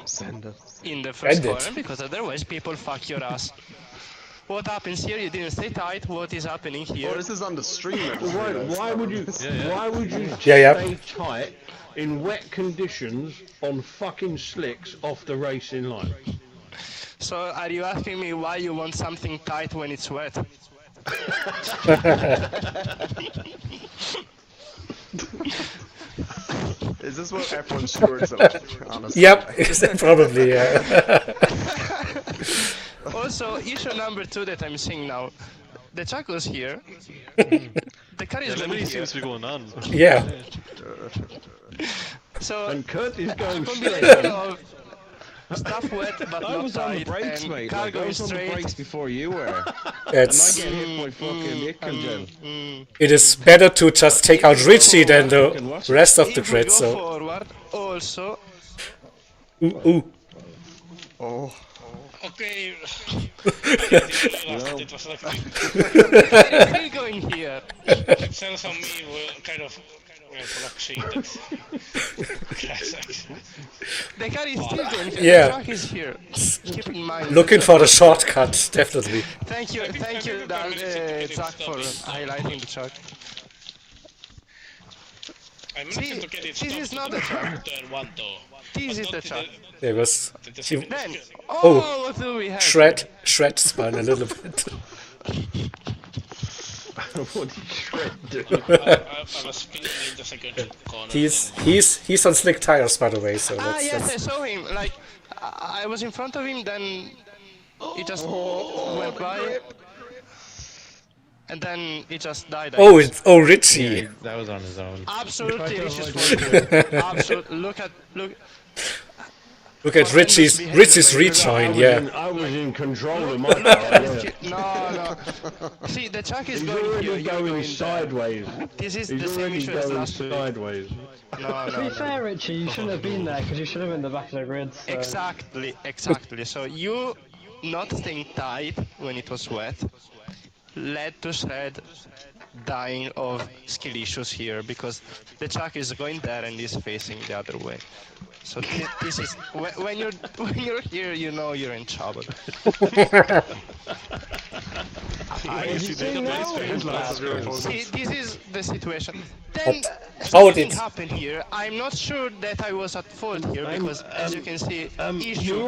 Send it. in the first End it. corner because otherwise people fuck your ass. What happens here? You didn't stay tight. What is happening Oh, here? this is on the stream. Why would you Yeah. stay tight in wet conditions on fucking slicks off the racing line? So are you asking me why you want something tight when it's wet? Is this what F1 stewards are like? Honestly. Yep, probably, yeah. Also, issue number 2 that I'm seeing now. The Chaco's here. The car is Yeah, going Lemony here. seems to be going on. Yeah. So, And Kurt is going combination straight. of stuff wet but I not was on the tight brakes, and mate. car Like, I going was on the straight. brakes before you were. It's, Get hit by fucking Ickengen. it is better to just take out Richie than the rest of the If we grid, go so. forward, also, Ooh. Oh. okay. I didn't realize that it was like still going here. the cells on me were kind of black shaded. Classic. The car is still going here. Yeah. The truck is here. Keep in mind. Looking for the shortcut, definitely. Thank you, Zach, for highlighting the truck. I managed See, to get it this is stopped not the truck. turn one though. This is Not the in truck. There was the Then, Oh. what do we have? shred spun a little bit. What did Shred do? I was spinning in the second corner. He's on slick tires, by the way. So Yes, I that's saw him. Like, I was in front of him, then he just went by. And then he just died. oh, it's Richie. That was on his own. Absolutely, Richie's fault here. Absolutely. Look. Look at Richie's rejoin. Yeah. I was in control of my car. Yeah. No. See, the truck is He's going here. already You're going going sideways. there. This is He's the same already issue as going last week. sideways. To be fair, Richie, you shouldn't have been there because you should have been in the back of the grid. So. Exactly. So you not staying tight when it was wet led to Shred dying of skill issues here because the truck is going there and is facing the other way. So this is when you're here, you know you're in trouble. See, this is the situation. Then Oh, something happened here. I'm not sure that I was at fault here because, as you can see, You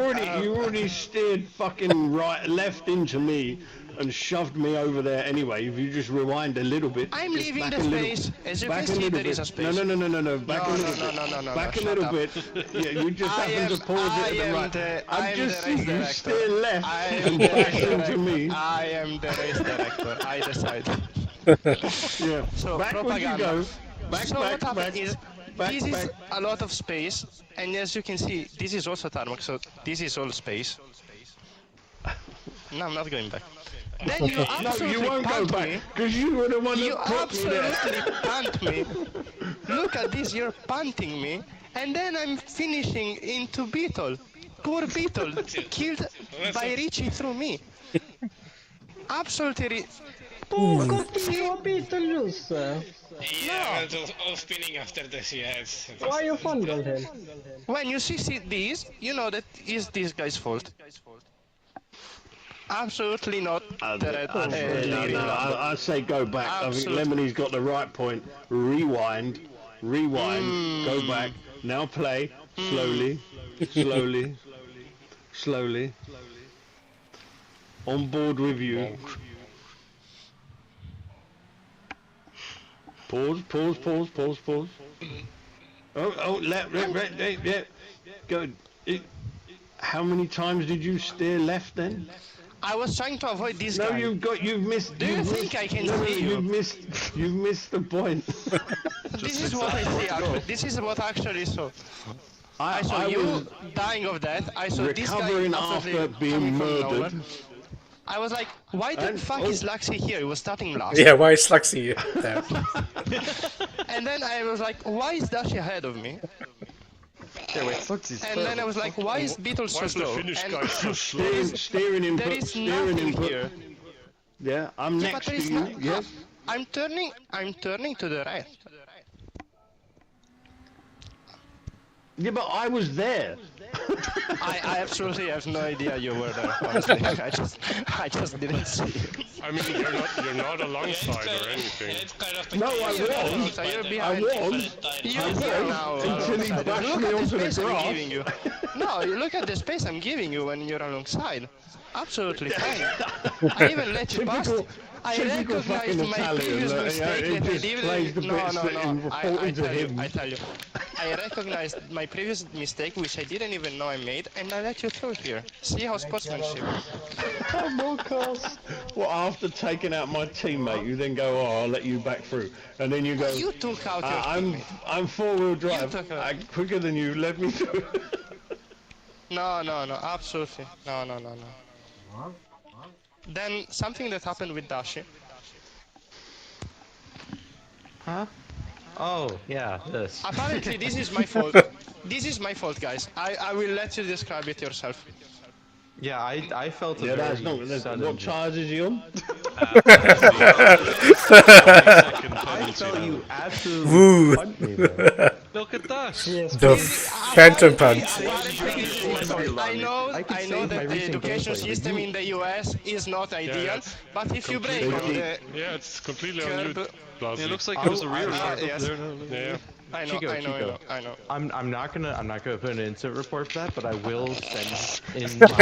already steered fucking left into me and shoved me over there anyway. If you just rewind a little bit. I'm just leaving back the a little- space. As you back can a see, little there is a bit. space. No. Back a little bit. No. Back a Shut little up. bit. Yeah, you just happen to pause it at the right. I've just seen you steer left and back into me. I am the race director. I decide. Yeah. So Backwards you go. Back, So what back, happened back. is back, this is back. a lot of space, and as you can see, this is also tarmac. So this is all space. No, I'm not going back. Then you No, absolutely you won't go punt back me. because you were the one You that put me there. absolutely punt me. Look at this, you're punting me, and then I'm finishing into Beetle. Poor Beetle, killed by Richie through me. Absolutely. Yeah, but all spinning after this, yeah. Why you fondled him? When you see these, you know that is this guy's fault. Absolutely not. I say go back. I think Lemoney's got the right point. Rewind, go back. Now play, slowly. On board with you. Pause. Left, yeah. Go. How many times did you steer left then? I was trying to avoid this No, guy. you've missed. Do you think I can see you? You've missed the point. This is what I see actually. This is what I actually saw. I saw you dying of death. I saw this guy recovering absolutely after being coming from nowhere. murdered. I was like, why the fuck is Laxi here? He was starting last. Yeah, why is Luxy there? And then I was like, why is Dashi ahead of me? Yeah, wait, Sluxy's And then I was like, why is Beetle so Why is the slow? Finnish And guy so slow? Steering input. there is Steering nothing input. here. Yeah, I'm Yeah, next but there to is you. not. Yes. I'm turning to the right. Yeah, but I was there. I absolutely have no idea you were there. Honestly, I just didn't see you. I mean, you're not alongside or anything. It's kind of No, I was. So you're I behind. was. You're now Until he alongside. bashed Look me at onto the the space I'm grass. giving you. No, you look at the space I'm giving you when you're alongside. Absolutely fine. I even let you pass. I Typical fucking recognized my Italian. previous mistake It that I just did. plays the No, bits no, that no. reported to him. I tell you. I recognized my previous mistake, which I didn't even know I made, and I let you through here. See how sportsmanship. Well, after taking out my teammate, you then go, "Oh, I'll let you back through," and then you go, You took out your I'm four-wheel drive. took a- I'm quicker than you. Let me through." No, absolutely. No. Then something that happened with Dashi. Huh? Oh, yeah, this. Apparently, this is my fault. This is my fault, guys. I will let you describe it yourself. Yeah, I felt a Yeah, very that's not. sudden... What charge is he on? I felt you absolutely punched me there. Look at that! The phantom punch. I know I could that save my the recent education gameplay, but system in the US is not ideal, that's but if you break on the Yeah, it's completely on you, curb, Blasi. It looks like there was a rear guard yes. up there. Yeah. I know, Chico, I know, Chico. I know. I'm not gonna put an incident report for that, but I will send in my Now,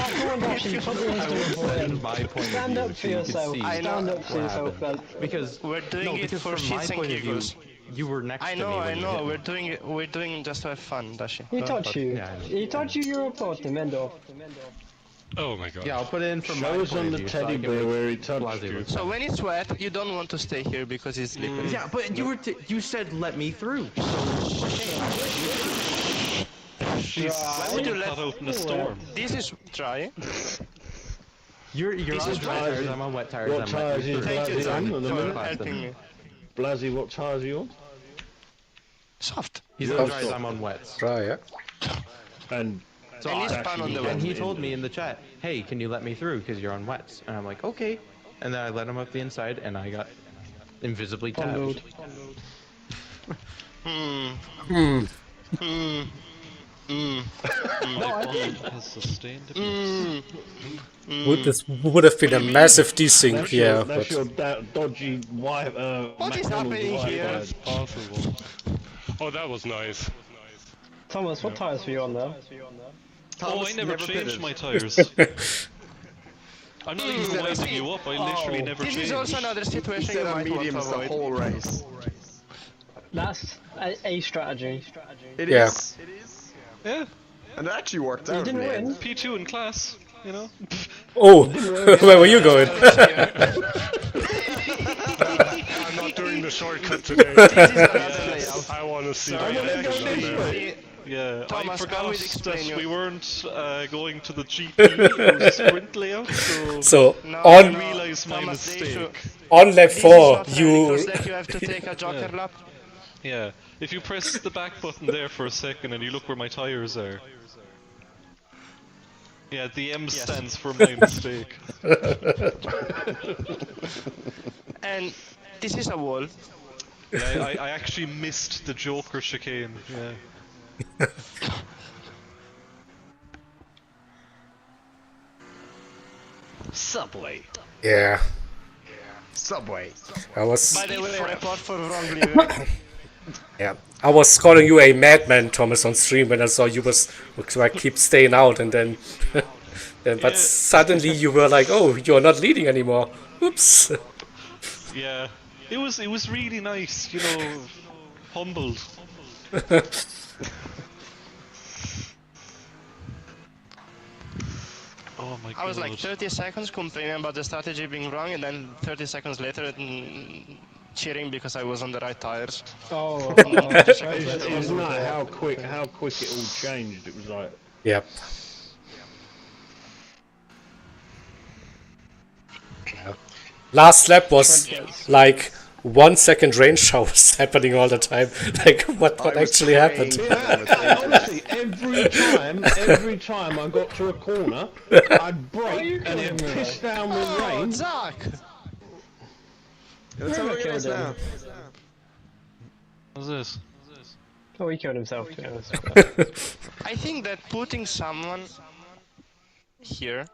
come on, Dashi, put the I instant will report send in. my point of Stand view up for so you can yourself. see I know. Stand up for what yourself, happened. guys. Because We're doing it because for from my shits and point of view, giggles. you were next I to know, me I when you know. hit me. We're doing it just to have fun, Dashi. He Don't- touched you. Yeah, I know. He touched you, you report him, end off. Oh my god. Yeah, I'll put it in from my Show us point on of the view. So I teddy can bear make where he Blasi touched you. look So bad. when it's wet, you don't want to stay here because it's slippery. Yeah, but you said let me through. Why would you let? Cut out in a storm. This is dry. You're This on is dry dry. tires, I'm on wet tires. What I'm tires letting you is through. Thank you, Blasi Zach, on at the for minute? helping me. Blasi, what tires are you on? Soft. He's Yeah, on dries, stop. I'm on wets. Try, yeah. And So And he's I- fun on the and way. he told me in the chat, hey, can you let me through because you're on wets? And I'm like, okay. And then I let him up the inside, and I got invisibly tapped. My bond has sustained abuse. This would have been a massive desync, that's yeah. that's But your dodgy wife. What is McDonald's happening Wi-Fi. here? That's possible. Oh, that was nice. Thomas, what tires were you on there? Oh, I never changed my tires. I'm not even winding you up, I literally never This is changed. also another He situation you said on might want to mediums the avoid. whole race. That's a strategy. It Yeah. is. Yeah, And it actually worked You out in didn't the win. end. P2 in class, you know? oh, where were you going? I'm not doing the shortcut today. This is another layout. I want to see Sorry, what I happens actually- in there. Yeah, Thomas, I how forgot will explain that we you? weren't going to the GP, it was a sprint layout, so So No, on no, realised my Thomas, the issue- mistake. on lap This is 4, not rally cross you that you have to take a joker lap. Yeah, if you press the back button there for a second and you look where my tires are. Yeah, the M stands for my mistake. And this is a wall. Yeah, I actually missed the Joker chicane, yeah. Subway. yeah. Subway. I was By the way, report for wrong leader. yeah. I was calling you a madman, Thomas, on stream when I saw you was like keep staying out, and then but Yeah. suddenly you were like, oh, you're not leading anymore. Oops. Yeah, it was really nice, you know, humbled. Oh my god. I was like 30 seconds complaining about the strategy being wrong, and then 30 seconds later cheering because I was on the right tires. Oh, Isn't that how quick it all changed? It was like Yep. Last lap was like 1 second range showers happening all the time. Like what actually happened? honestly, every time I got to a corner, I'd brake and it'd piss down with Oh, rain. Zach! Let's have a look at killed this him. now. What's this? Oh, he killed himself, to be honest. I think that putting someone here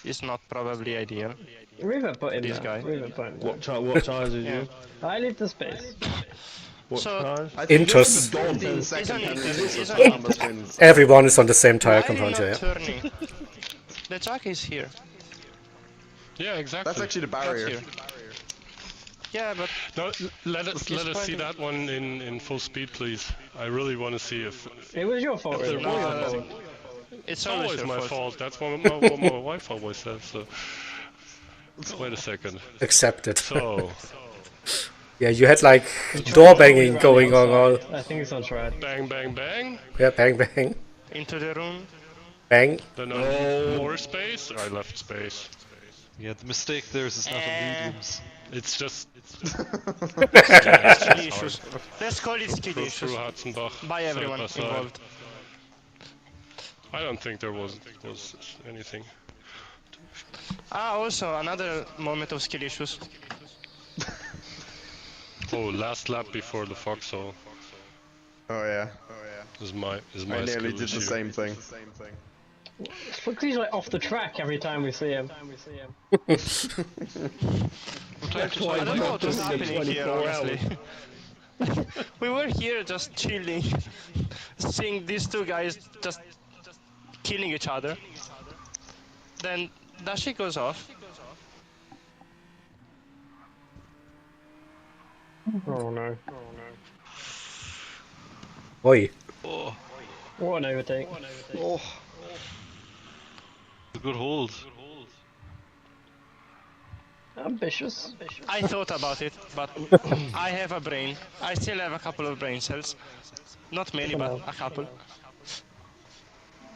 is not probably ideal. River put him This there. guy. River put him there. What tires is Yeah. you? I leave the space. What So- tires? I think Interest. 15 second Isn't it- penalty isn't so it- Thomas wins. Everyone is on the same tire Why are you compound not here. Yeah. turning? The track is here. Yeah, exactly. That's actually the barrier. Here. Yeah, but No, let us It's see quite that one in full speed, please. I really want to see if It was your fault, River. No, Your fault. it's it's always always your my fault. fault. That's what my wife always says. So wait a second. Accept it. So Yeah, you had like door banging going on all. I think it's on track. bang, bang, bang. Yeah, bang bang, Into the room. bang. Then I need more space. I left space. Yeah, the mistake there is it's not a mediums. It's just Skill issues. Let's call it skill through issues. Hatzenbach. By side everyone by side. involved. I don't think there was anything. Also another moment of skill issues. Oh, last lap before the foxhole Oh yeah. is my I skill nearly did issue. the same thing. Look, he's like off the track every time we see him. That's why I don't know what was it's happening here, 24 honestly. We were here just chilling, seeing these two guys just killing each other. Then Dashi goes off. Oh no. Oi. Oh, What an overtake. Oh, a good hold. Ambitious. I thought about it, but I have a brain. I still have a couple of brain cells. Not many, but a couple.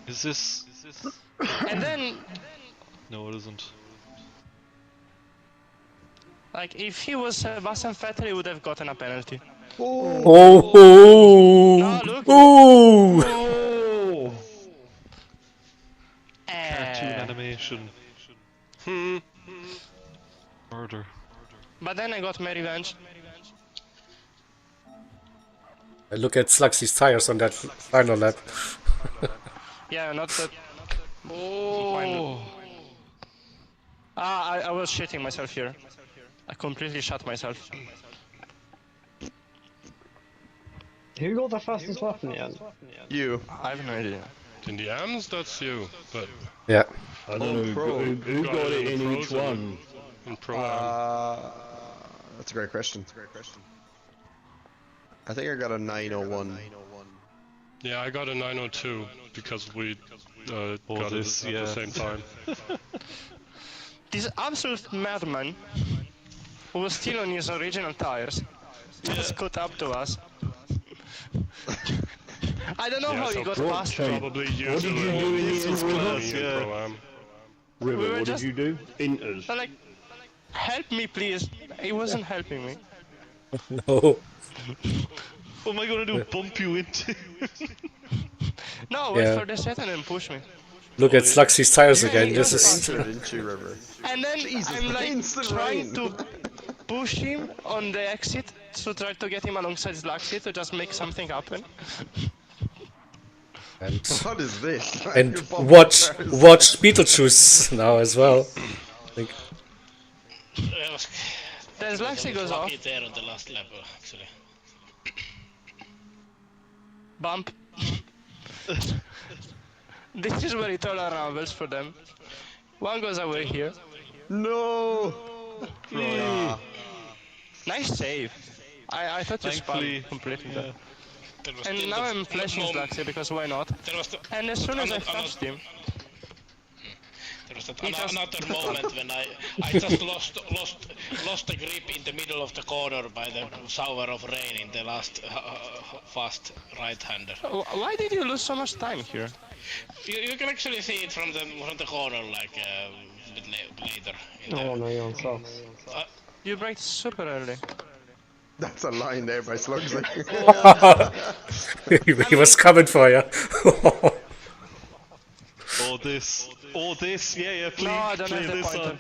Is this? And then, No, it isn't. like, if he was Sebastian Vettel, he would have gotten a penalty. Oh. No, look. Oh. Oh! Cartoon animation. Murder. But then I got my revenge. Look at Sluxy's tires on that final lap. Yeah, not that. Oh! I was shitting myself here. I completely shot myself. Who got the fastest lap in the end? you. I have no idea. In the AMs, that's you. But Yeah. I don't know who got it in each one. in Pro Am. That's a great question. I think I got a 901. Yeah, I got a 902 because we got this, it at the same time. This absolute madman, who was still on his original tires, just caught up to us. I don't know Yeah, how so he got What past changed? me. Probably you What did you do in the end, River? me in Pro Am. River, We were what just- did you do? Inters. I'm like, help me, please. He wasn't helping me. No. What am I gonna do? Bump you into? No, wait Yeah. for the set and then push me. Look at Sluxy's tires again. Yeah, This yeah. is. Entered into River. And then Jesus, I'm like instant trying rain. to push him on the exit to try to get him alongside Slaxy to just make something happen. And What is this? and You're bumping watch cars. Beetlejuice now as well. I think. It was, Then Slaxy goes off, lucky there on the last lap, actually. bump. This is where it all unravels for them. One goes away here. No! Nice save. I thought you Thankfully, spun completely. yeah. There was And still now the I'm flashing moment- Slaxy because why not? There was the, And as soon as I I'm not- touched him, there was that He just- another moment when I just lost the grip in the middle of the corner by the shower of rain in the last fast right-hander. why did you lose so much time here? You can actually see it from the corner like a bit later. In Oh no, you're on socks. You braked super early. That's a line there by Slugsy. He was coming for you. Oh this. Oh this. Yeah. Please No, I don't play have the this pointer. on.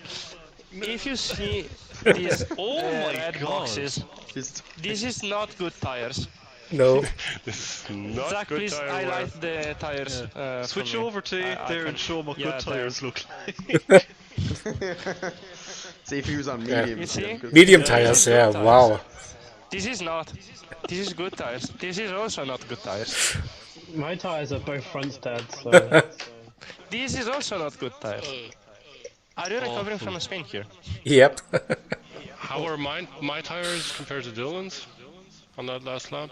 If you see these Oh my red God. boxes, Just- this is not good tires. No. This is not Zach, good please tire highlight wear. the tires. for Switch me. over to it I there can- and show them what yeah, good tires look like. See if he was on medium. You see? Medium Yeah, tires, this is yeah, good tires. wow. This is not. This is good tires. This is also not good tires. My tires are both front dead, so This is also not good tires. Are you recovering from a spin here? Yep. How are my tires compared to Dylan's on that last lap?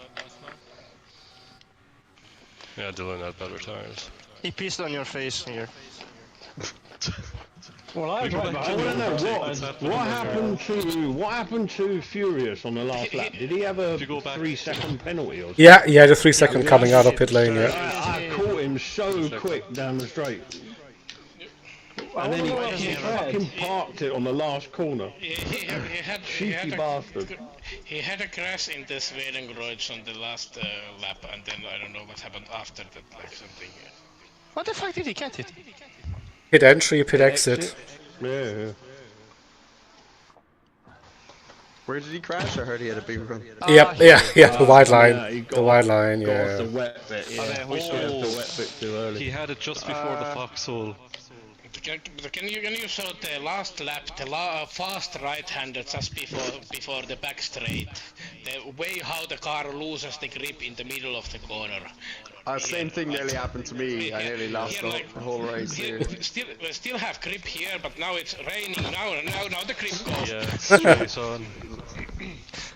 Yeah, Dylan had better tires. He pissed on your face here. well, I was right I behind want to you. know what happened to Furious on the last lap? Did he have a you go back- 3-second penalty or something? Yeah, he had a 3-second coming out of pit lane, yeah. I caught him so quick down the straight. And then he fucking parked it on the last corner. He had Cheeky bastard. He had a crash in the Swedenkreuz on the last lap, and then I don't know what happened after that, like something. What the fuck did he get it? Pit entry, pit exit. Yeah. Where did he crash? I heard he had a big run. Yep, yeah, the wide line. Yeah, he got The wide line, Got off the yeah. wet bit, yeah. yeah, we saw Got off it. the wet bit too early. He had it just before the foxhole. can you show the last lap, the fast right-hander just before the back straight, the way how the car loses the grip in the middle of the corner. Same thing nearly happened to me. I nearly lost the whole race here. Still have grip here, but now it's raining. Now the grip goes. Yeah, it's on.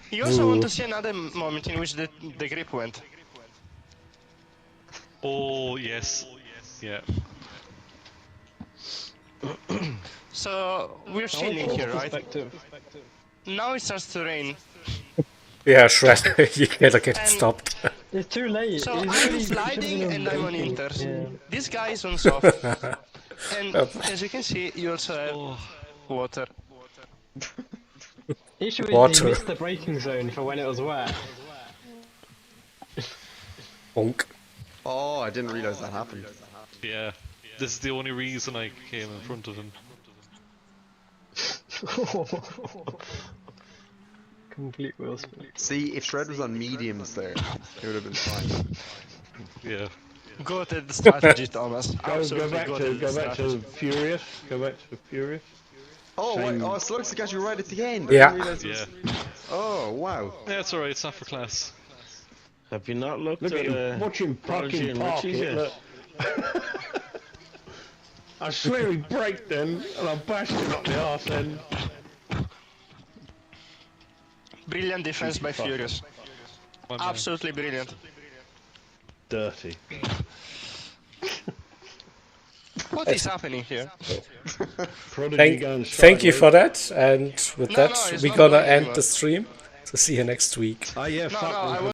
You also want to see another moment in which the grip went. Oh, yes. Yeah. So we're chilling here, right? Now it starts to rain. Yeah, Shred, you gotta get it stopped. It's too late. So He's I'm already sliding should've and I'm on been inters. braking. This guy is on soft. And as you can see, you also have water. Issue is Water. he missed the braking zone for when it was wet. Bonk. Oh, I didn't realize that happened. Yeah. This is the only reason I came in front of him. Complete wheel spin. See, if Shred was on mediums there, it would have been fine. Yeah. Go to the strategy, Thomas. Go back to Furious. Go back to Furious. Oh, wait, Same. oh, it looks like you right at the end. Yeah. I didn't realize it was... Yeah. Oh, wow. Yeah, it's alright, it's not for class. Have you not looked Look at at him, watch him Prodigy fucking and park Richie's it, yet? look. I swear he braked then, and I bashed him up the arse end. Brilliant defense by Furious. Absolutely brilliant. Dirty. What is happening here? Prodigy going Thank you sideways. for that, and with No, that, no, it's we're not gonna going end anywhere. the stream. So see you next week. Oh yeah, No, fuck no, me. I